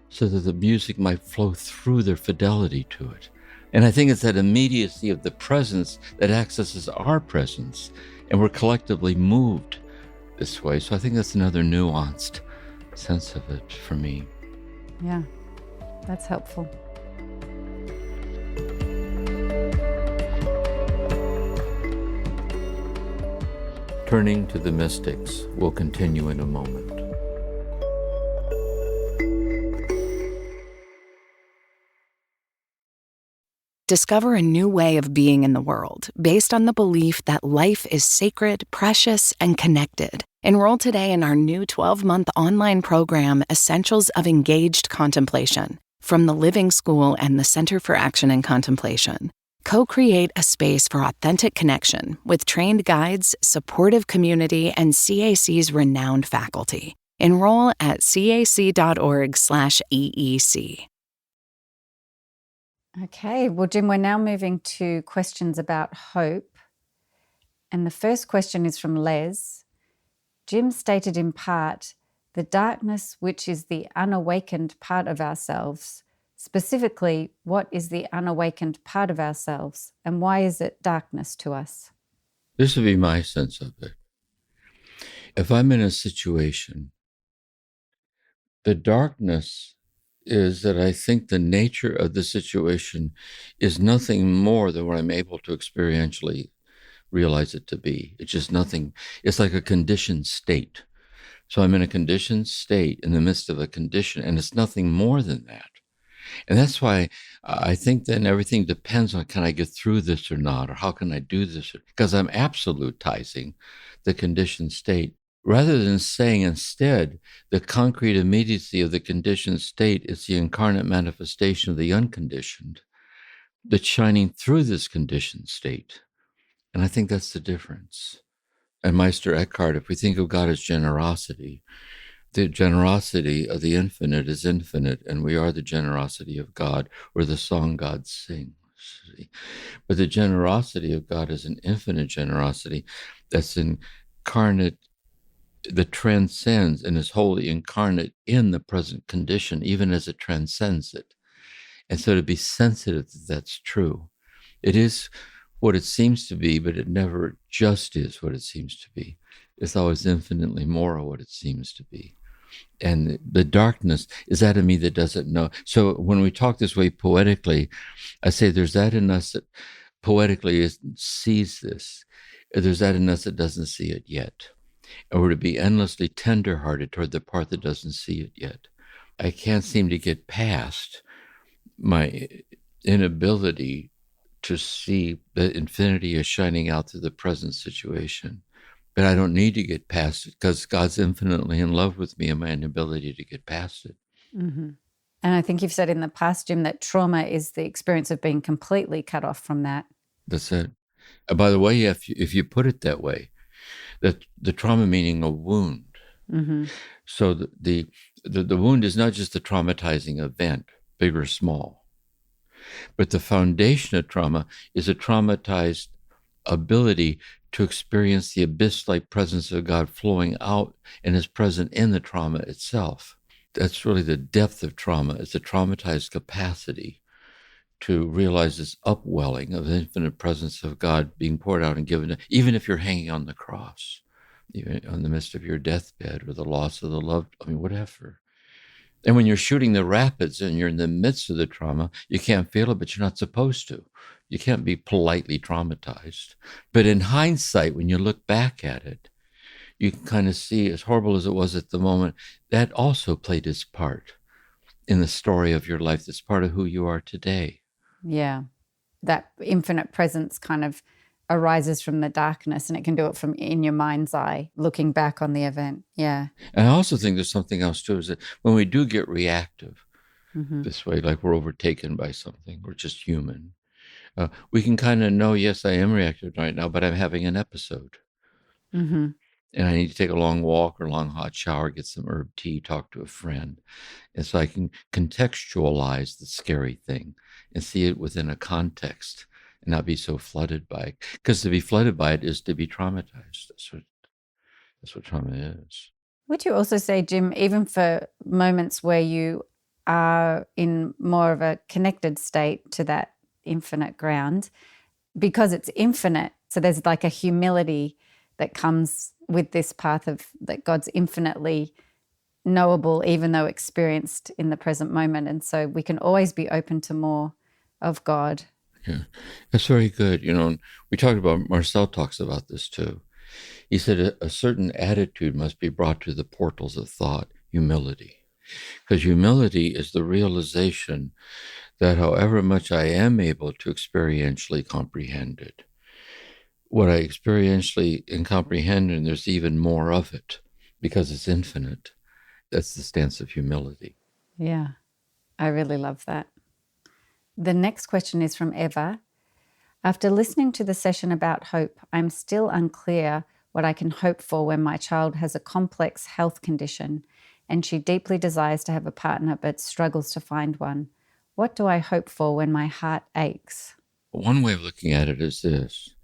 so that the music might flow through their fidelity to it. And I think it's that immediacy of the presence that accesses our presence, and we're collectively moved this way. So I think that's another nuanced sense of it for me. Yeah, that's helpful. Turning to the mystics, we'll continue in a moment. Discover a new way of being in the world based on the belief that life is sacred, precious, and connected. Enroll today in our new 12-month online program, Essentials of Engaged Contemplation, from the Living School and the Center for Action and Contemplation. Co-create a space for authentic connection with trained guides, supportive community, and CAC's renowned faculty. Enroll at cac.org/EEC. Okay, well, Jim, we're now moving to questions about hope. And the first question is from Les. Jim stated in part, the darkness which is the unawakened part of ourselves. Specifically, what is the unawakened part of ourselves, and why is it darkness to us? This would be my sense of it. If I'm in a situation, the darkness is that I think the nature of the situation is nothing more than what I'm able to experientially realize it to be. It's just nothing. It's like a conditioned state. So I'm in a conditioned state in the midst of a condition, and it's nothing more than that. And that's why I think then everything depends on, can I get through this or not, or how can I do this? Because I'm absolutizing the conditioned state, rather than saying instead the concrete immediacy of the conditioned state is the incarnate manifestation of the unconditioned that's shining through this conditioned state. And I think that's the difference. And Meister Eckhart, if we think of God as generosity, the generosity of the infinite is infinite, and we are the generosity of God, or the song God sings. generosity. But the generosity of God is an infinite generosity that's incarnate, that transcends and is wholly incarnate in the present condition, even as it transcends it. And so to be sensitive that that's true. It is what it seems to be, but it never just is what it seems to be. It's always infinitely more of what it seems to be. And the darkness is that in me that doesn't know. So when we talk this way poetically, I say there's that in us that poetically sees this. There's that in us that doesn't see it yet. And we're to be endlessly tenderhearted toward the part that doesn't see it yet. I can't seem to get past my inability to see that infinity is shining out through the present situation. But I don't need to get past it because God's infinitely in love with me and my inability to get past it. Mm-hmm. And I think you've said in the past, Jim, that trauma is the experience of being completely cut off from that. That's it. By the way, if you put it that way, that the trauma meaning a wound. Mm-hmm. So the wound is not just a traumatizing event, big or small, but the foundation of trauma is a traumatized ability to experience the abyss-like presence of God flowing out and is present in the trauma itself. That's really the depth of trauma. It's a traumatized capacity to realize this upwelling of the infinite presence of God being poured out and given, even if you're hanging on the cross, even in the midst of your deathbed or the loss of the loved, whatever. And when you're shooting the rapids and you're in the midst of the trauma, you can't feel it, but you're not supposed to. You can't be politely traumatized. But in hindsight, when you look back at it, you can kind of see, as horrible as it was at the moment, that also played its part in the story of your life. That's part of who you are today. Yeah. That infinite presence kind of arises from the darkness, and it can do it from in your mind's eye, looking back on the event. Yeah. And I also think there's something else too, is that when we do get reactive Mm-hmm. this way, like we're overtaken by something, we're just human. We can kind of know, yes, I am reactive right now, but I'm having an episode. Mm-hmm. And I need to take a long walk or a long hot shower, get some herb tea, talk to a friend. And so I can contextualize the scary thing and see it within a context and not be so flooded by it. Because to be flooded by it is to be traumatized. That's what trauma is. Would you also say, Jim, even for moments where you are in more of a connected state to that infinite ground, because it's infinite, so there's like a humility that comes with this path of that God's infinitely knowable, even though experienced in the present moment. And so we can always be open to more of God. Yeah, that's very good. We talked about, Marcel talks about this too. He said a certain attitude must be brought to the portals of thought, humility. Because humility is the realization that however much I am able to experientially comprehend it, what I experientially comprehend, and there's even more of it because it's infinite. That's the stance of humility. Yeah, I really love that. The next question is from Eva. After listening to the session about hope, I'm still unclear what I can hope for when my child has a complex health condition and she deeply desires to have a partner but struggles to find one. What do I hope for when my heart aches? One way of looking at it is this,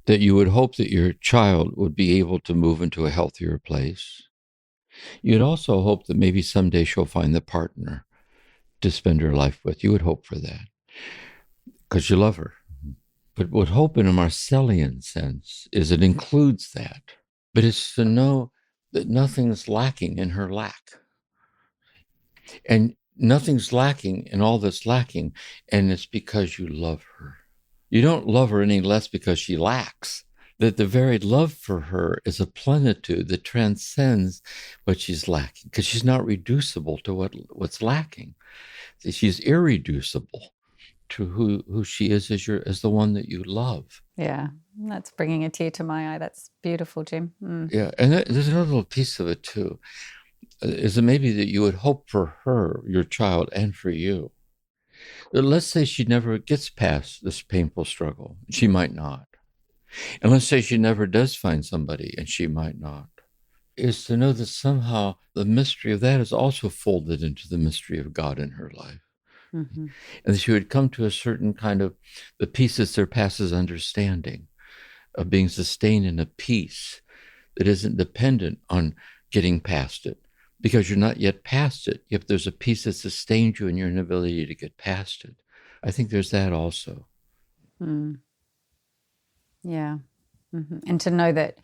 that you would hope that your child would be able to move into a healthier place. You'd also hope that maybe someday she'll find the partner to spend her life with. You would hope for that because you love her. But what hope in a Marcellian sense is it includes that. But it's to know that nothing's lacking in her lack. And nothing's lacking in all that's lacking. And it's because you love her. You don't love her any less because she lacks. That the very love for her is a plenitude that transcends what she's lacking, because she's not reducible to what's lacking. She's irreducible to who she is as the one that you love. Yeah, that's bringing a tear to my eye. That's beautiful, Jim. Mm. Yeah, and there's another little piece of it too, is that maybe that you would hope for her, your child, and for you. Let's say she never gets past this painful struggle. She might not. And let's say she never does find somebody, and she might not. Is to know that somehow the mystery of that is also folded into the mystery of God in her life. Mm-hmm. And that she would come to a certain kind of the peace that surpasses understanding, of being sustained in a peace that isn't dependent on getting past it, because you're not yet past it. Yet there's a peace that sustains you in your inability to get past it. I think there's that also. Mm. Yeah. Mm-hmm. And to know that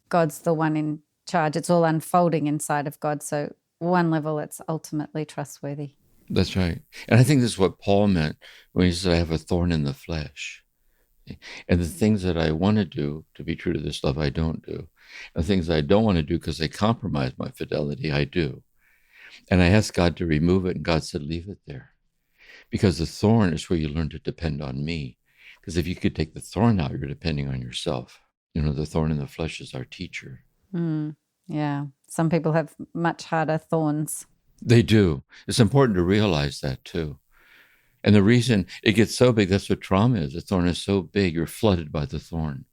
God's the one in charge. It's all unfolding inside of God. So one level, it's ultimately trustworthy. That's right. And I think this is what Paul meant when he said, I have a thorn in the flesh. And the things that I want to do to be true to this love, I don't do. And the things I don't want to do because they compromise my fidelity, I do. And I asked God to remove it, and God said, leave it there. Because the thorn is where you learn to depend on me. Because if you could take the thorn out, you're depending on yourself. You know, the thorn in the flesh is our teacher. Yeah. Some people have much harder thorns. They do. It's important to realize that too. And the reason it gets so big, that's what trauma is. The thorn is so big, you're flooded by the thorn.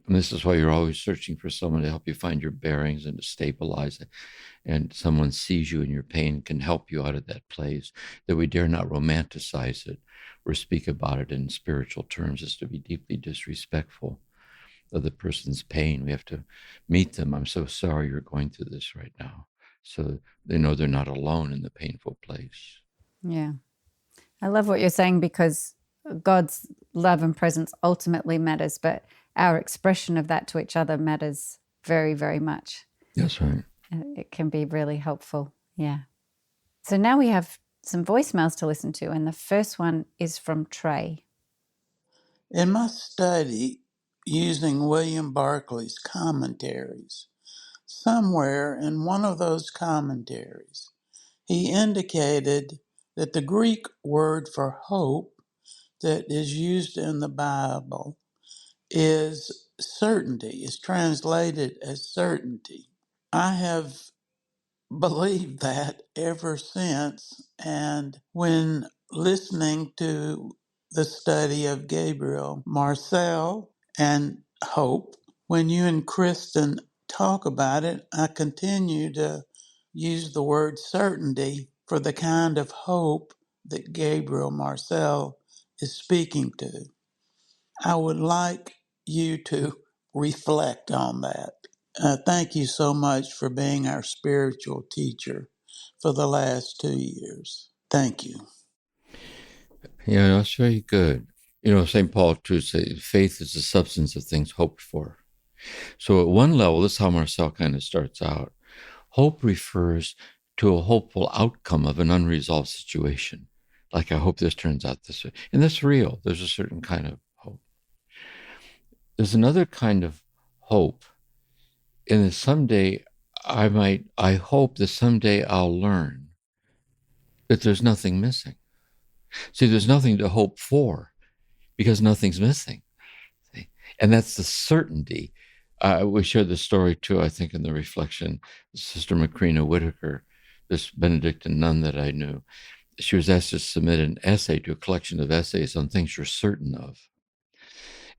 And this is why you're always searching for someone to help you find your bearings and to stabilize it. And someone sees you in your pain, can help you out of that place, that we dare not romanticize it or speak about it in spiritual terms, is to be deeply disrespectful of the person's pain. We have to meet them. I'm so sorry you're going through this right now. So they know they're not alone in the painful place. Yeah. I love what you're saying, because God's love and presence ultimately matters, but our expression of that to each other matters very, very much. That's right. It can be really helpful. Yeah. So now we have some voicemails to listen to, and the first one is from Trey. In my study using William Barclay's commentaries, somewhere in one of those commentaries, he indicated that the Greek word for hope that is used in the Bible is certainty, is translated as certainty. I have believed that ever since, and when listening to the study of Gabriel Marcel and hope, when you and Kristen talk about it, I continue to use the word certainty for the kind of hope that Gabriel Marcel is speaking to. I would like you to reflect on that. Thank you so much for being our spiritual teacher for the last 2 years. Thank you. Yeah, that's very good. You know, St. Paul too says faith is the substance of things hoped for. So at one level, this is how Marcel kind of starts out. Hope refers to a hopeful outcome of an unresolved situation. Like, I hope this turns out this way. And that's real. There's a certain kind of hope. There's another kind of hope in that someday I hope that someday I'll learn that there's nothing missing. See, there's nothing to hope for because nothing's missing. See? And that's the certainty. We shared the story too, I think, in the reflection. Sister Macrina Whitaker, this Benedictine nun that I knew, she was asked to submit an essay to a collection of essays on things you're certain of.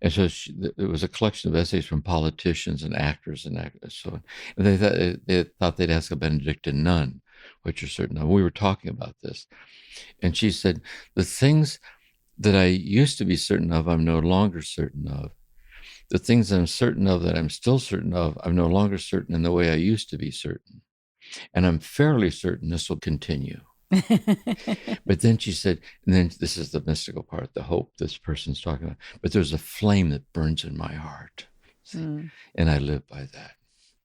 And so it was a collection of essays from politicians and actors and so on. And they thought they'd ask a Benedictine nun what you're certain of. We were talking about this. And she said, the things that I used to be certain of, I'm no longer certain of. The things I'm certain of that I'm still certain of, I'm no longer certain in the way I used to be certain. And I'm fairly certain this will continue. But then she said, and then this is the mystical part, the hope this person's talking about, but there's a flame that burns in my heart. And I live by that.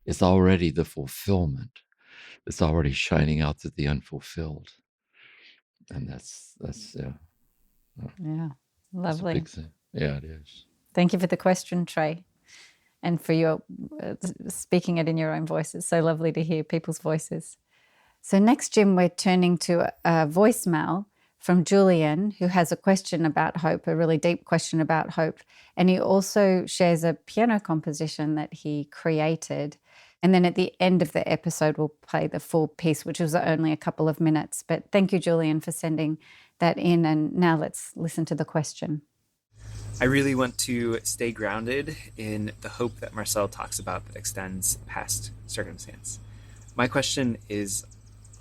It's already the fulfillment. It's already shining out to the unfulfilled. And that's yeah. Yeah, lovely. That's a big thing. Yeah, it is. Thank you for the question, Trey, and for your speaking it in your own voice. It's so lovely to hear people's voices. So next, Jim, we're turning to a voicemail from Julian, who has a question about hope, a really deep question about hope. And he also shares a piano composition that he created. And then at the end of the episode, we'll play the full piece, which was only a couple of minutes. But thank you, Julian, for sending that in. And now let's listen to the question. I really want to stay grounded in the hope that Marcel talks about that extends past circumstance. My question is,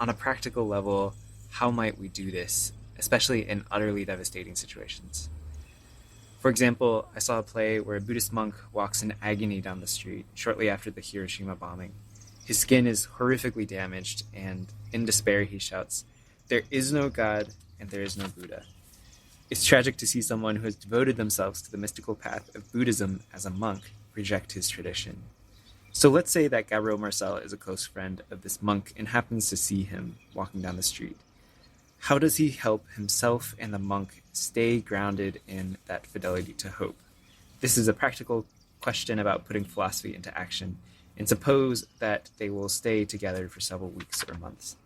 on a practical level, how might we do this especially in utterly devastating situations. For example, I saw a play where a Buddhist monk walks in agony down the street shortly after the Hiroshima bombing. His skin is horrifically damaged, and in despair he shouts, "There is no God, and there is no Buddha." It's tragic to see someone who has devoted themselves to the mystical path of Buddhism as a monk reject his tradition. So let's say that Gabriel Marcel is a close friend of this monk and happens to see him walking down the street. How does he help himself and the monk stay grounded in that fidelity to hope? This is a practical question about putting philosophy into action, and suppose that they will stay together for several weeks or months.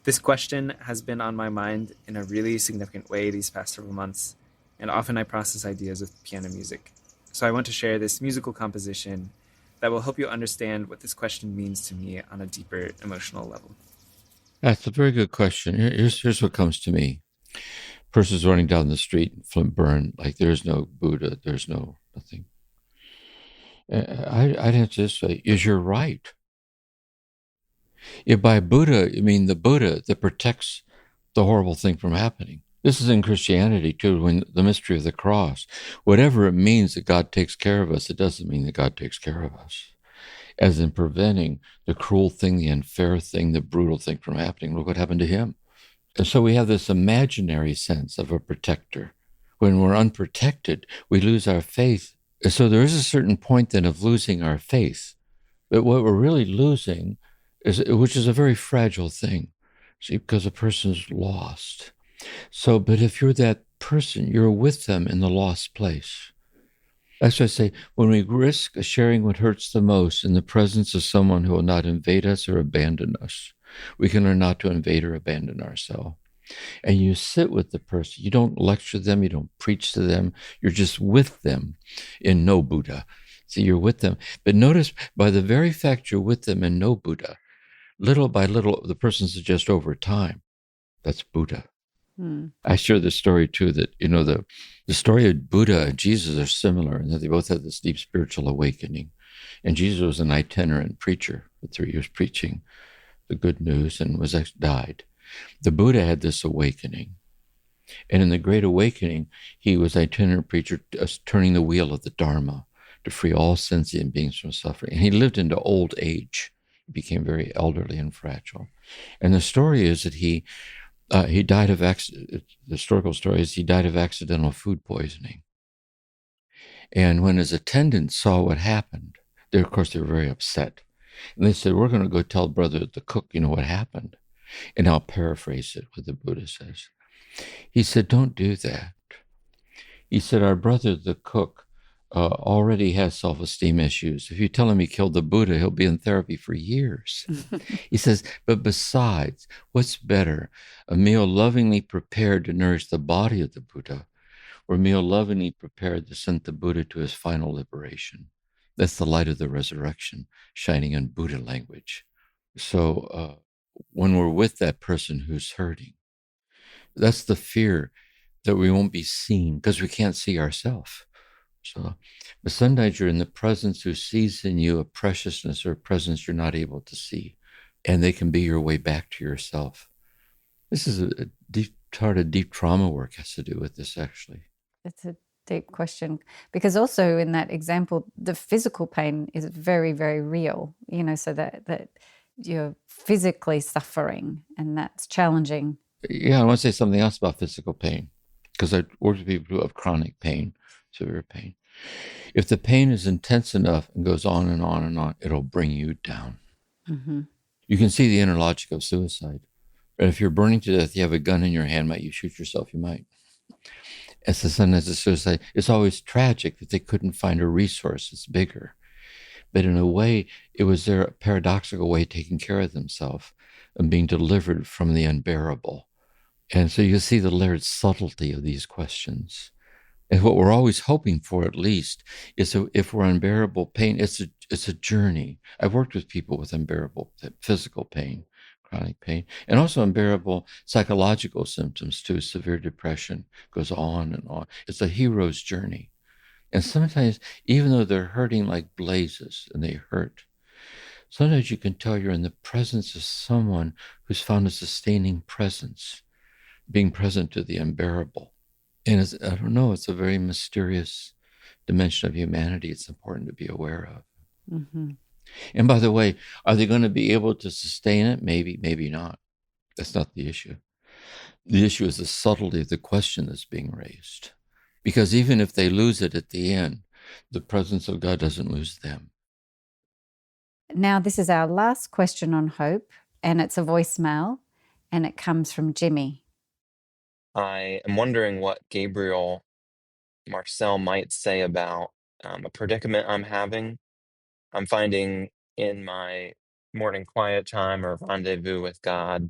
This question has been on my mind in a really significant way these past several months, and often I process ideas with piano music. So I want to share this musical composition that will help you understand what this question means to me on a deeper emotional level. That's a very good question. Here's what comes to me. Person's running down the street, flint burned, like there's no Buddha, there's no nothing. I'd have to say, is you're right. If by Buddha, I mean the Buddha that protects the horrible thing from happening. This is in Christianity too, when the mystery of the cross. Whatever it means that God takes care of us, it doesn't mean that God takes care of us. As in preventing the cruel thing, the unfair thing, the brutal thing from happening. Look what happened to him. And so we have this imaginary sense of a protector. When we're unprotected, we lose our faith. And so there is a certain point then of losing our faith. But what we're really losing which is a very fragile thing, see, because a person's lost. So, but if you're that person, you're with them in the lost place. That's why I say, when we risk sharing what hurts the most in the presence of someone who will not invade us or abandon us, we can learn not to invade or abandon ourselves. And you sit with the person. You don't lecture them. You don't preach to them. You're just with them in no Buddha. See, you're with them. But notice, by the very fact you're with them in no Buddha, little by little, the person suggests over time, that's Buddha. I share this story too, that, the story of Buddha and Jesus are similar in that they both had this deep spiritual awakening. And Jesus was an itinerant preacher for 3 years preaching the good news and died. The Buddha had this awakening. And in the Great Awakening, he was an itinerant preacher turning the wheel of the Dharma to free all sentient beings from suffering. And he lived into old age. He became very elderly and fragile. And the story is that he died of, the historical story is he died of accidental food poisoning. And when his attendants saw what happened, of course, they were very upset. And they said, we're going to go tell brother the cook, what happened. And I'll paraphrase it, what the Buddha says. He said, don't do that. He said, our brother, the cook, already has self-esteem issues. If you tell him he killed the Buddha, he'll be in therapy for years. He says, but besides, what's better, a meal lovingly prepared to nourish the body of the Buddha, or a meal lovingly prepared to send the Buddha to his final liberation? That's the light of the resurrection shining in Buddha language. So when we're with that person who's hurting, that's the fear that we won't be seen because we can't see ourselves. So, but sometimes you're in the presence who sees in you a preciousness or a presence you're not able to see, and they can be your way back to yourself. This is a deep part of deep trauma work has to do with this, actually. It's a deep question, because also in that example, the physical pain is very, very real, so that you're physically suffering, and that's challenging. Yeah, I want to say something else about physical pain, because I work with people who have chronic pain, severe pain. If the pain is intense enough and goes on and on and on, it'll bring you down. Mm-hmm. You can see the inner logic of suicide. But if you're burning to death, you have a gun in your hand, might you shoot yourself? You might. As the sometimes a suicide, it's always tragic that they couldn't find a resource that's bigger. But in a way, it was their paradoxical way of taking care of themselves and being delivered from the unbearable. And so you see the layered subtlety of these questions. And what we're always hoping for, at least, is if we're unbearable pain, it's a journey. I've worked with people with unbearable physical pain, chronic pain, and also unbearable psychological symptoms too. Severe depression goes on and on. It's a hero's journey. And sometimes, even though they're hurting like blazes and they hurt, sometimes you can tell you're in the presence of someone who's found a sustaining presence being present to the unbearable. And I don't know, it's a very mysterious dimension of humanity it's important to be aware of. Mm-hmm. And by the way, are they going to be able to sustain it? Maybe, maybe not. That's not the issue. The issue is the subtlety of the question that's being raised. Because even if they lose it at the end, the presence of God doesn't lose them. Now, this is our last question on hope, and it's a voicemail, and it comes from Jimmy. I am wondering what Gabriel Marcel might say about a predicament I'm having. I'm finding in my morning quiet time or rendezvous with God,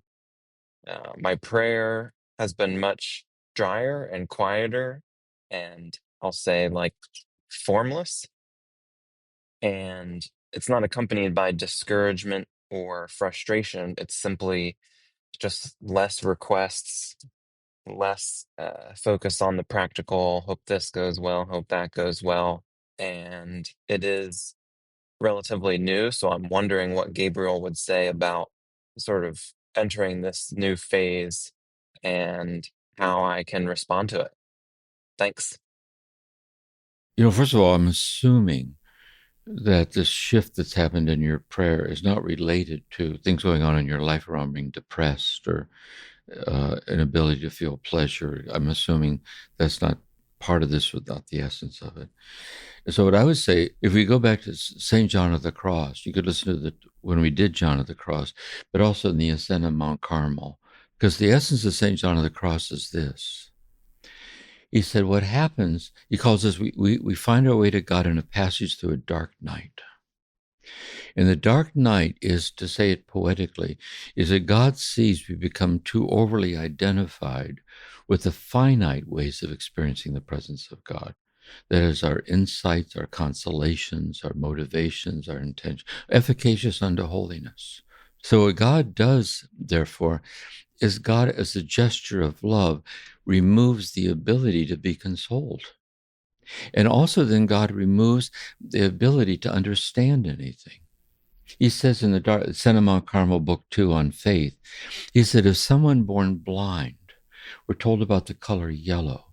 my prayer has been much drier and quieter, and I'll say like formless. And it's not accompanied by discouragement or frustration. It's simply just less requests, less focus on the practical, hope this goes well, hope that goes well. And it is relatively new. So I'm wondering what Gabriel would say about sort of entering this new phase and how I can respond to it. Thanks. First of all, I'm assuming that this shift that's happened in your prayer is not related to things going on in your life around being depressed or an ability to feel pleasure. I'm assuming that's not part of this, without the essence of it. And so what I would say, if we go back to St. John of the Cross, you could listen to when we did John of the Cross, but also in the ascent of Mount Carmel, because the essence of St. John of the Cross is this. He said, what happens, he calls us, we find our way to God in a passage through a dark night. And the dark night is, to say it poetically, is that God sees we become too overly identified with the finite ways of experiencing the presence of God. That is, our insights, our consolations, our motivations, our intentions, efficacious unto holiness. So what God does, therefore, is God, as a gesture of love, removes the ability to be consoled. And also then God removes the ability to understand anything. He says in the Ascent of Mount Carmel, Book 2 on faith, he said, if someone born blind were told about the color yellow,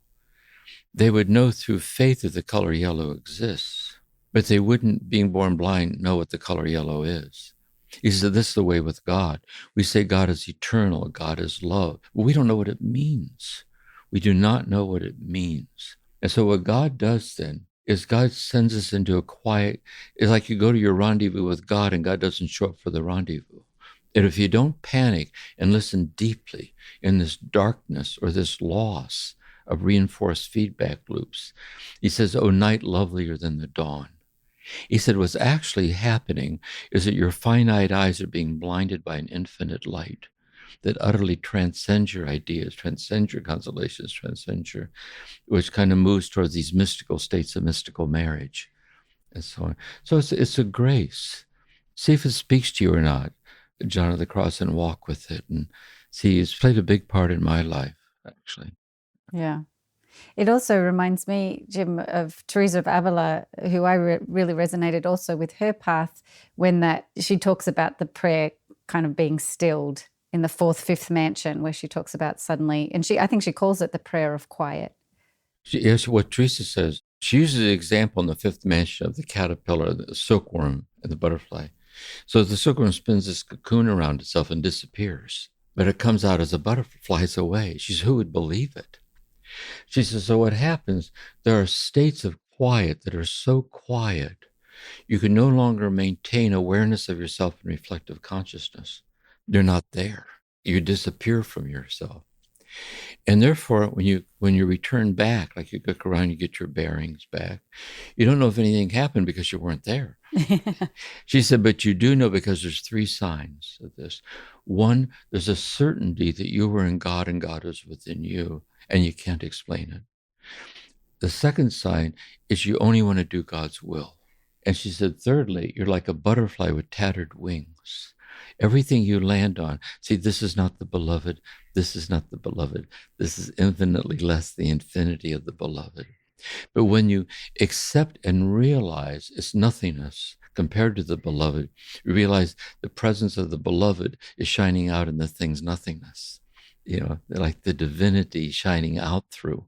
they would know through faith that the color yellow exists, but they wouldn't, being born blind, know what the color yellow is. He said, this is the way with God. We say God is eternal, God is love. But we don't know what it means. We do not know what it means. And so what God does then is God sends us into a quiet, it's like you go to your rendezvous with God and God doesn't show up for the rendezvous. And if you don't panic and listen deeply in this darkness or this loss of reinforced feedback loops, he says, oh, night lovelier than the dawn. He said, what's actually happening is that your finite eyes are being blinded by an infinite light that utterly transcends your ideas, transcends your consolations, transcends your, which kind of moves towards these mystical states of mystical marriage and so on. So it's a grace. See if it speaks to you or not, John of the Cross, and walk with it. And see, it's played a big part in my life, actually. Yeah. It also reminds me, Jim, of Teresa of Avila, who I really resonated also with her path when she talks about the prayer kind of being stilled in the fifth mansion, where she talks about suddenly, and I think she calls it the prayer of quiet. Yes, what Teresa says, she uses the example in the fifth mansion of the caterpillar, the silkworm, and the butterfly. So the silkworm spins this cocoon around itself and disappears, but it comes out as a butterfly, flies away. She says, who would believe it? She says, so what happens, there are states of quiet that are so quiet, you can no longer maintain awareness of yourself and reflective consciousness. They're not there. You disappear from yourself. And therefore, when you return back, like you look around, you get your bearings back, you don't know if anything happened because you weren't there. She said, but you do know, because there's three signs of this. One, there's a certainty that you were in God and God is within you, and you can't explain it. The second sign is you only want to do God's will. And she said, thirdly, you're like a butterfly with tattered wings. Everything you land on, see, this is not the beloved. This is not the beloved. This is infinitely less the infinity of the beloved. But when you accept and realize its nothingness compared to the beloved, you realize the presence of the beloved is shining out in the thing's nothingness. like the divinity shining out through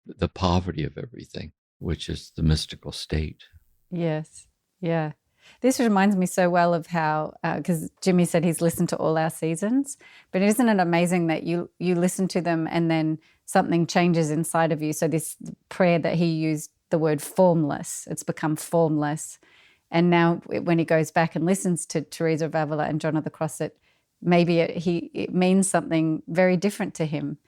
the poverty of everything, which is the mystical state. Yes. Yeah. This reminds me so well of how, because Jimmy said he's listened to all our seasons, but isn't it amazing that you listen to them and then something changes inside of you? So this prayer that he used, the word formless, it's become formless. And now when he goes back and listens to Teresa of Avila and John of the Cross, it means something very different to him.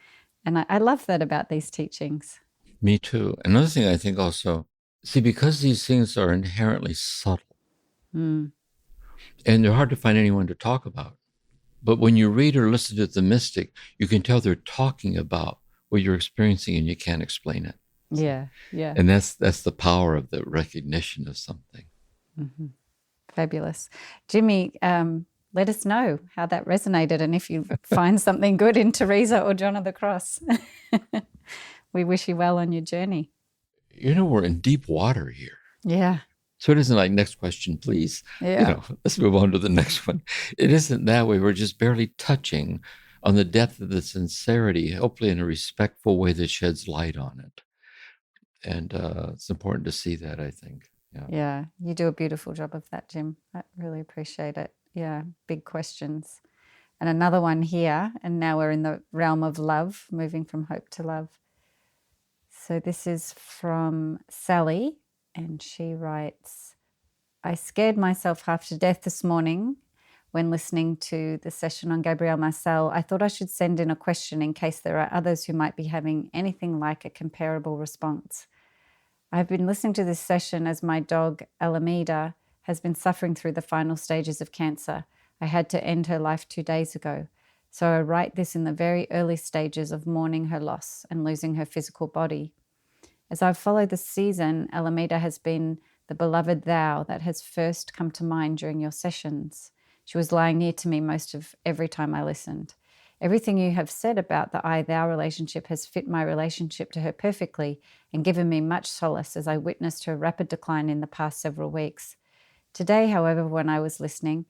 And I love that about these teachings. Me too. Another thing I think also, because these things are inherently subtle, and they're hard to find anyone to talk about. But when you read or listen to the mystic, you can tell they're talking about what you're experiencing and you can't explain it. Yeah. And that's the power of the recognition of something. Mm-hmm. Fabulous. Jimmy, let us know how that resonated and if you find something good in Teresa or John of the Cross. We wish you well on your journey. We're in deep water here. Yeah. So it isn't like, next question, please. Yeah. Let's move on to the next one. It isn't that way. We're just barely touching on the depth of the sincerity, hopefully in a respectful way that sheds light on it. And it's important to see that, I think. Yeah. You do a beautiful job of that, Jim. I really appreciate it. Yeah. Big questions. And another one here. And now we're in the realm of love, moving from hope to love. So this is from Sally. And she writes, I scared myself half to death this morning when listening to the session on Gabriel Marcel. I thought I should send in a question in case there are others who might be having anything like a comparable response. I've been listening to this session as my dog, Alameda, has been suffering through the final stages of cancer. I had to end her life 2 days ago. So I write this in the very early stages of mourning her loss and losing her physical body. As I've followed the season, Alameda has been the beloved thou that has first come to mind during your sessions. She was lying near to me most of every time I listened. Everything you have said about the I-thou relationship has fit my relationship to her perfectly and given me much solace as I witnessed her rapid decline in the past several weeks. Today, however, when I was listening,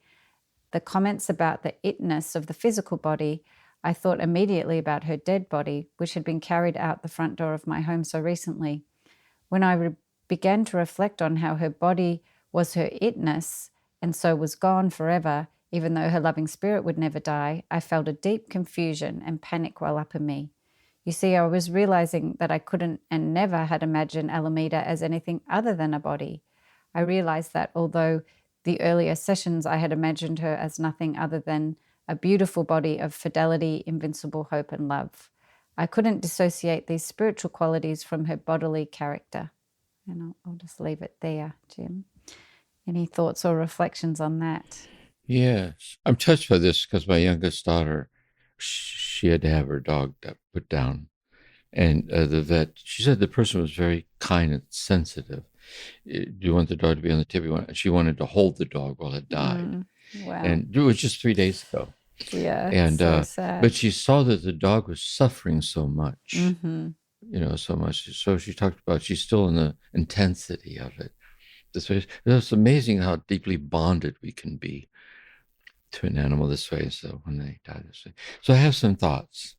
the comments about the itness of the physical body, I thought immediately about her dead body, which had been carried out the front door of my home so recently. When I began to reflect on how her body was her itness and so was gone forever, even though her loving spirit would never die, I felt a deep confusion and panic well up in me. You see, I was realizing that I couldn't and never had imagined Alameda as anything other than a body. I realized that although the earlier sessions I had imagined her as nothing other than a beautiful body of fidelity, invincible hope, and love, I couldn't dissociate these spiritual qualities from her bodily character. And I'll just leave it there, Jim. Any thoughts or reflections on that? Yes. I'm touched by this because my youngest daughter, she had to have her dog put down. And the vet, she said the person was very kind and sensitive. Do you want the dog to be on the tip? She wanted to hold the dog while it died. Wow. And it was just 3 days ago. Yeah, And so sad. but she saw that the dog was suffering so much, so much. So she talked about she's still in the intensity of it. It's amazing how deeply bonded we can be to an animal this way. So when they die this way, so I have some thoughts.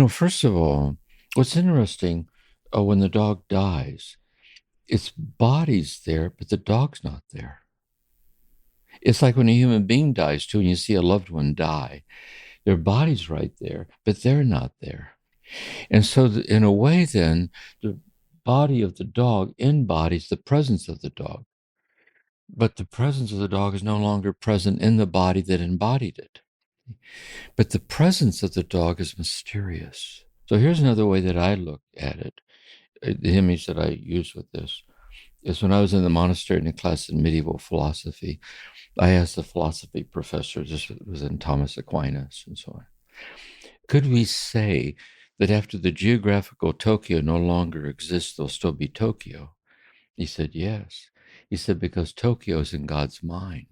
First of all, what's interesting when the dog dies, its body's there, but the dog's not there. It's like when a human being dies too, and you see a loved one die, their body's right there, but they're not there. And so in a way then, the body of the dog embodies the presence of the dog. But the presence of the dog is no longer present in the body that embodied it. But the presence of the dog is mysterious. So here's another way that I look at it. The image that I use with this is when I was in the monastery in a class in medieval philosophy, I asked the philosophy professor, this was in Thomas Aquinas and so on, could we say that after the geographical Tokyo no longer exists, there'll still be Tokyo? He said, yes. He said, because Tokyo is in God's mind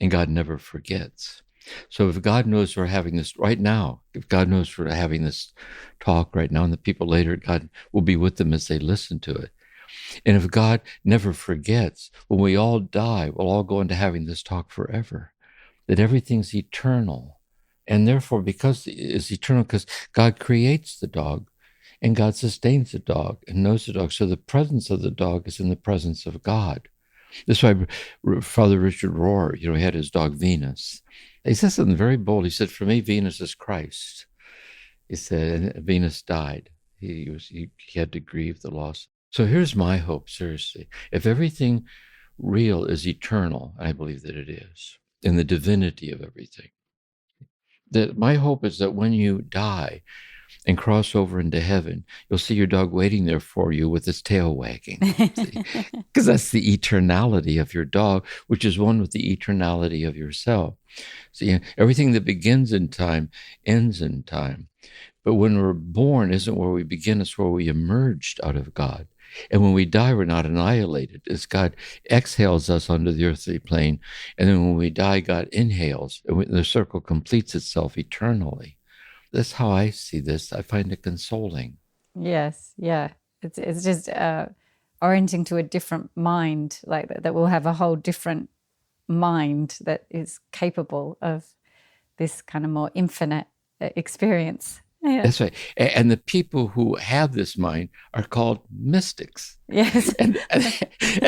and God never forgets. So if God knows we're having this right now, if God knows we're having this talk right now and the people later, God will be with them as they listen to it. And if God never forgets, when we all die, we'll all go into having this talk forever, that everything's eternal And therefore, because it's eternal, because God creates the dog and God sustains the dog and knows the dog. So the presence of the dog is in the presence of God. That's why Father Richard Rohr, he had his dog Venus. He said something very bold. He said, for me, Venus is Christ. He said, and Venus died. He had to grieve the loss. So here's my hope, seriously. If everything real is eternal, I believe that it is, in the divinity of everything, that my hope is that when you die and cross over into heaven, you'll see your dog waiting there for you with its tail wagging. Because that's the eternality of your dog, which is one with the eternality of yourself. So everything that begins in time ends in time. But when we're born isn't where we begin, it's where we emerged out of God. And when we die, we're not annihilated. As God exhales us onto the earthly plane, and then when we die, God inhales, and the circle completes itself eternally. That's how I see this. I find it consoling. Yes, yeah. It's just orienting to a different mind, like that will have a whole different mind that is capable of this kind of more infinite experience. Yeah. That's right. And the people who have this mind are called mystics. Yes. And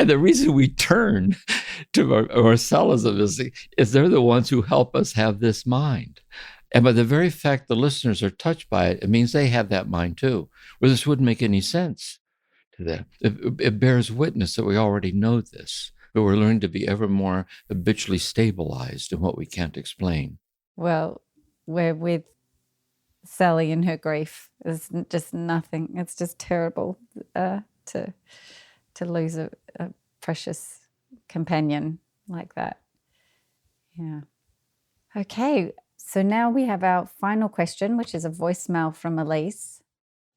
the reason we turn to Marcellism is they're the ones who help us have this mind. And by the very fact the listeners are touched by it, it means they have that mind too, where this wouldn't make any sense to them. It bears witness that we already know this, but we're learning to be ever more habitually stabilized in what we can't explain. Well, we're with Sally in her grief. It's just nothing. It's just terrible to lose a precious companion like that. Yeah. Okay. So now we have our final question, which is a voicemail from Elise.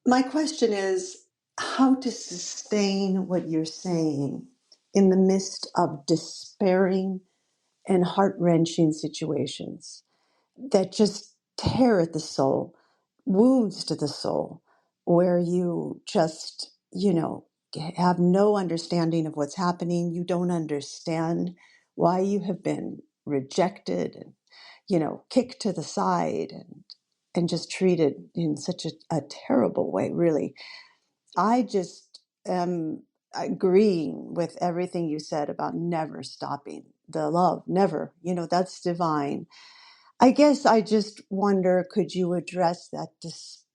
My question is how to sustain what you're saying in the midst of despairing and heart-wrenching situations that just tear at the soul, wounds to the soul, where you just, have no understanding of what's happening. You don't understand why you have been rejected and, kicked to the side and just treated in such a terrible way, really. I just am agreeing with everything you said about never stopping the love, never, that's divine. I guess I just wonder, could you address that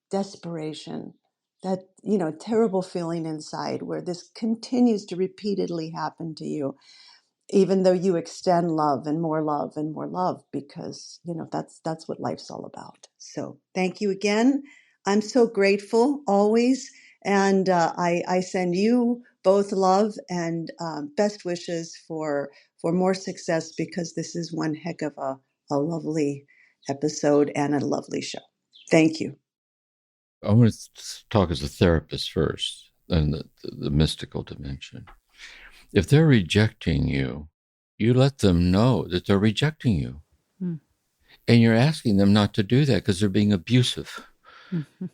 desperation, that, terrible feeling inside where this continues to repeatedly happen to you, even though you extend love and more love and more love, because, that's what life's all about. So thank you again. I'm so grateful always. And I send you both love and best wishes for more success, because this is one heck of a lovely episode and a lovely show. Thank you. I want to talk as a therapist first, and the mystical dimension. If they're rejecting you, you let them know that they're rejecting you. And you're asking them not to do that because they're being abusive. Mm-hmm.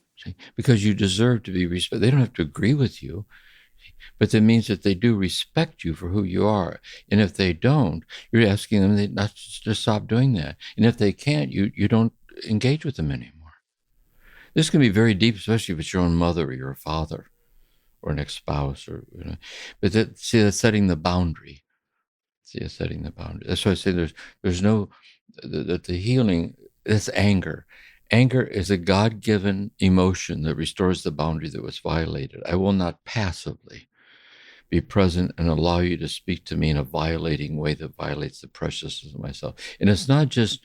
Because you deserve to be respected. They don't have to agree with you, but that means that they do respect you for who you are. And if they don't, you're asking them not to stop doing that. And if they can't, you don't engage with them anymore. This can be very deep, especially if it's your own mother or your father or an ex-spouse. But that's setting the boundary. Setting the boundary. That's why I say there's no, that the healing, that's anger. Anger is a God-given emotion that restores the boundary that was violated. I will not passively be present and allow you to speak to me in a violating way that violates the preciousness of myself. And it's not just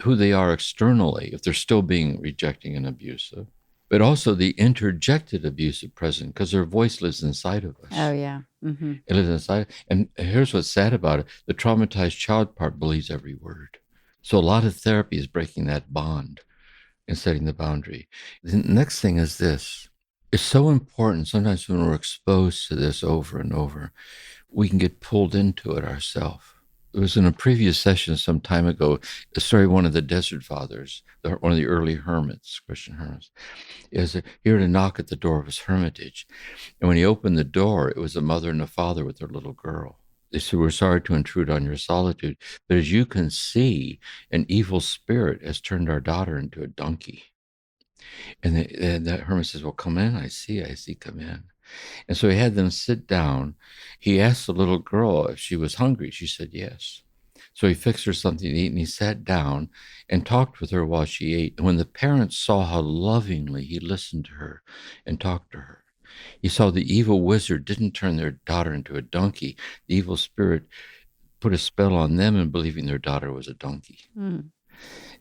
who they are externally, if they're still being rejecting and abusive, but also the interjected abusive present, because their voice lives inside of us. Oh, yeah. Mm-hmm. It lives inside. And here's what's sad about it. The traumatized child part believes every word. So a lot of therapy is breaking that bond and setting the boundary. The next thing is this. It's so important. Sometimes when we're exposed to this over and over, we can get pulled into it ourselves. It was in a previous session some time ago, a story of one of the Desert Fathers, one of the early hermits, Christian hermits. He heard a knock at the door of his hermitage. And when he opened the door, it was a mother and a father with their little girl. They said, we're sorry to intrude on your solitude, but as you can see, an evil spirit has turned our daughter into a donkey. And the hermit says, well, come in. I see, come in. And so he had them sit down. He asked the little girl if she was hungry. She said yes. So he fixed her something to eat, and he sat down and talked with her while she ate. And when the parents saw how lovingly he listened to her and talked to her, he saw the evil wizard didn't turn their daughter into a donkey. The evil spirit put a spell on them in believing their daughter was a donkey.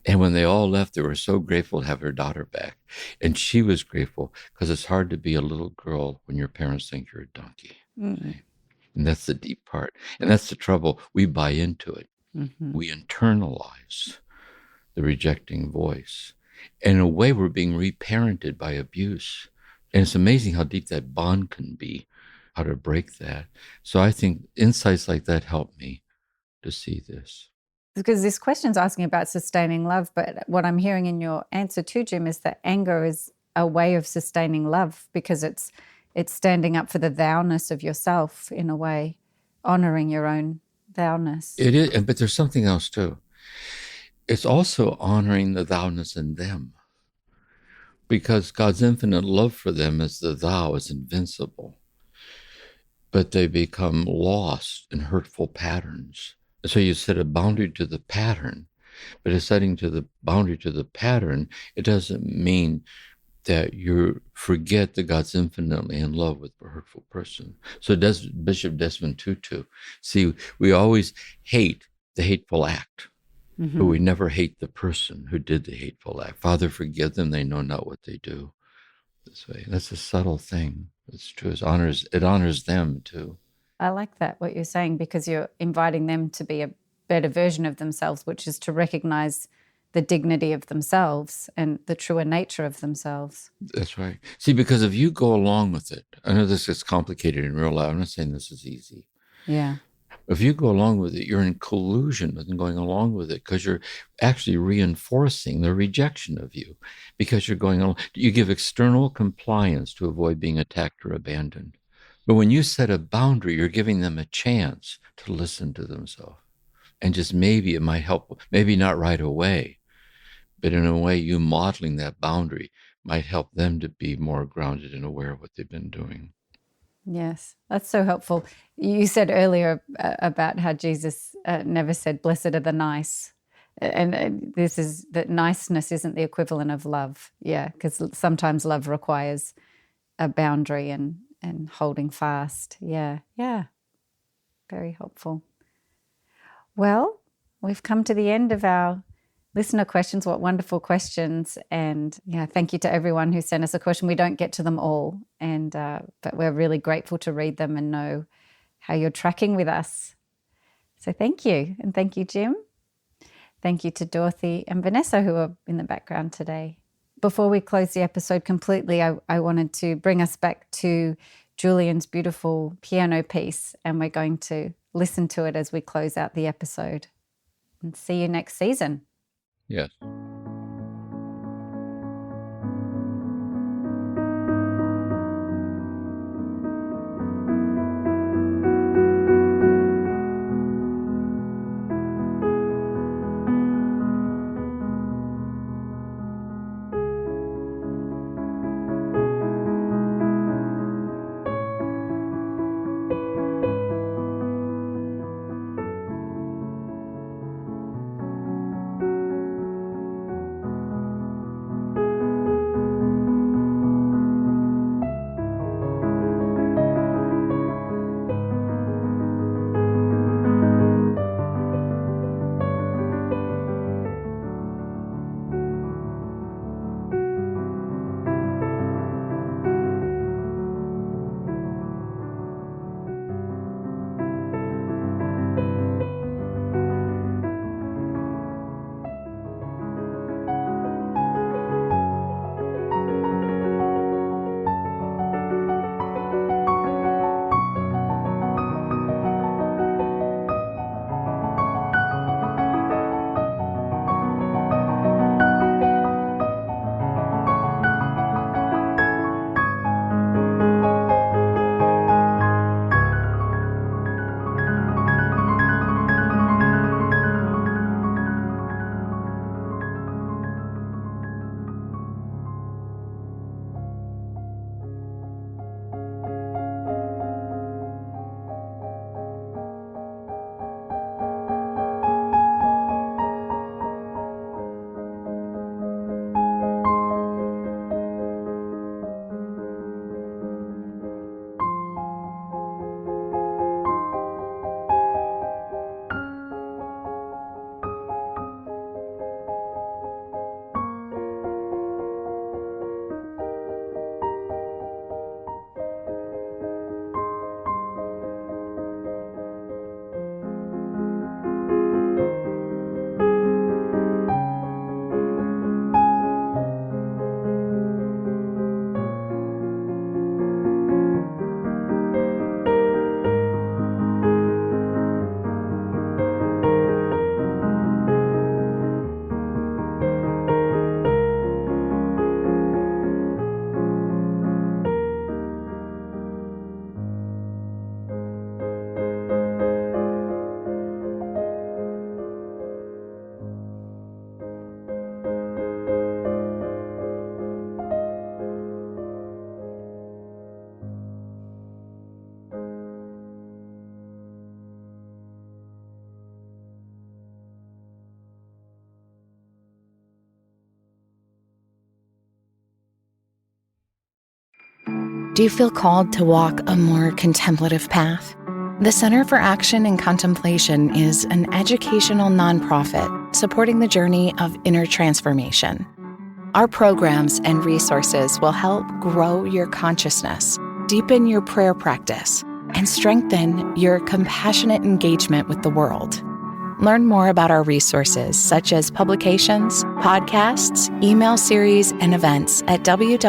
And when they all left, they were so grateful to have her daughter back. And she was grateful because it's hard to be a little girl when your parents think you're a donkey. And that's the deep part. And that's the trouble. We buy into it. We internalize the rejecting voice. And in a way, we're being reparented by abuse. And it's amazing how deep that bond can be, how to break that. So I think insights like that help me to see this. Because this question's asking about sustaining love, but what I'm hearing in your answer too, Jim, is that anger is a way of sustaining love because it's standing up for the thou-ness of yourself in a way, honoring your own thou-ness. It is, but there's something else too. It's also honoring the thou-ness in them, because God's infinite love for them as the thou is invincible, but they become lost in hurtful patterns. So you set a boundary to the pattern, but in setting to the boundary to the pattern, it doesn't mean that you forget that God's infinitely in love with the hurtful person. So does Bishop Desmond Tutu. See, we always hate the hateful act, but we never hate the person who did the hateful act. Father, forgive them, they know not what they do. This way. That's a subtle thing. It's true. It honors them too. I like that, what you're saying, because you're inviting them to be a better version of themselves, which is to recognize the dignity of themselves and the truer nature of themselves. That's right. See, because if you go along with it, I know this gets complicated in real life. I'm not saying this is easy. Yeah. If you go along with it, you're in collusion with going along with it because you're actually reinforcing the rejection of you because you're going along. You give external compliance to avoid being attacked or abandoned. But when you set a boundary, you're giving them a chance to listen to themselves. And just maybe it might help, maybe not right away, but in a way, you modeling that boundary might help them to be more grounded and aware of what they've been doing. Yes, that's so helpful. You said earlier about how Jesus never said, blessed are the nice. And this is that niceness isn't the equivalent of love. Yeah, because sometimes love requires a boundary and holding fast. Yeah. Very helpful. Well, we've come to the end of our listener questions. What wonderful questions. And yeah, thank you to everyone who sent us a question. We don't get to them all, and but we're really grateful to read them and know how you're tracking with us. So thank you. And thank you, Jim. Thank you to Dorothy and Vanessa who are in the background today. Before we close the episode completely, I wanted to bring us back to Julian's beautiful piano piece, and we're going to listen to it as we close out the episode. And see you next season. Yes. Do you feel called to walk a more contemplative path? The Center for Action and Contemplation is an educational nonprofit supporting the journey of inner transformation. Our programs and resources will help grow your consciousness, deepen your prayer practice, and strengthen your compassionate engagement with the world. Learn more about our resources, such as publications, podcasts, email series, and events at www.cac.org.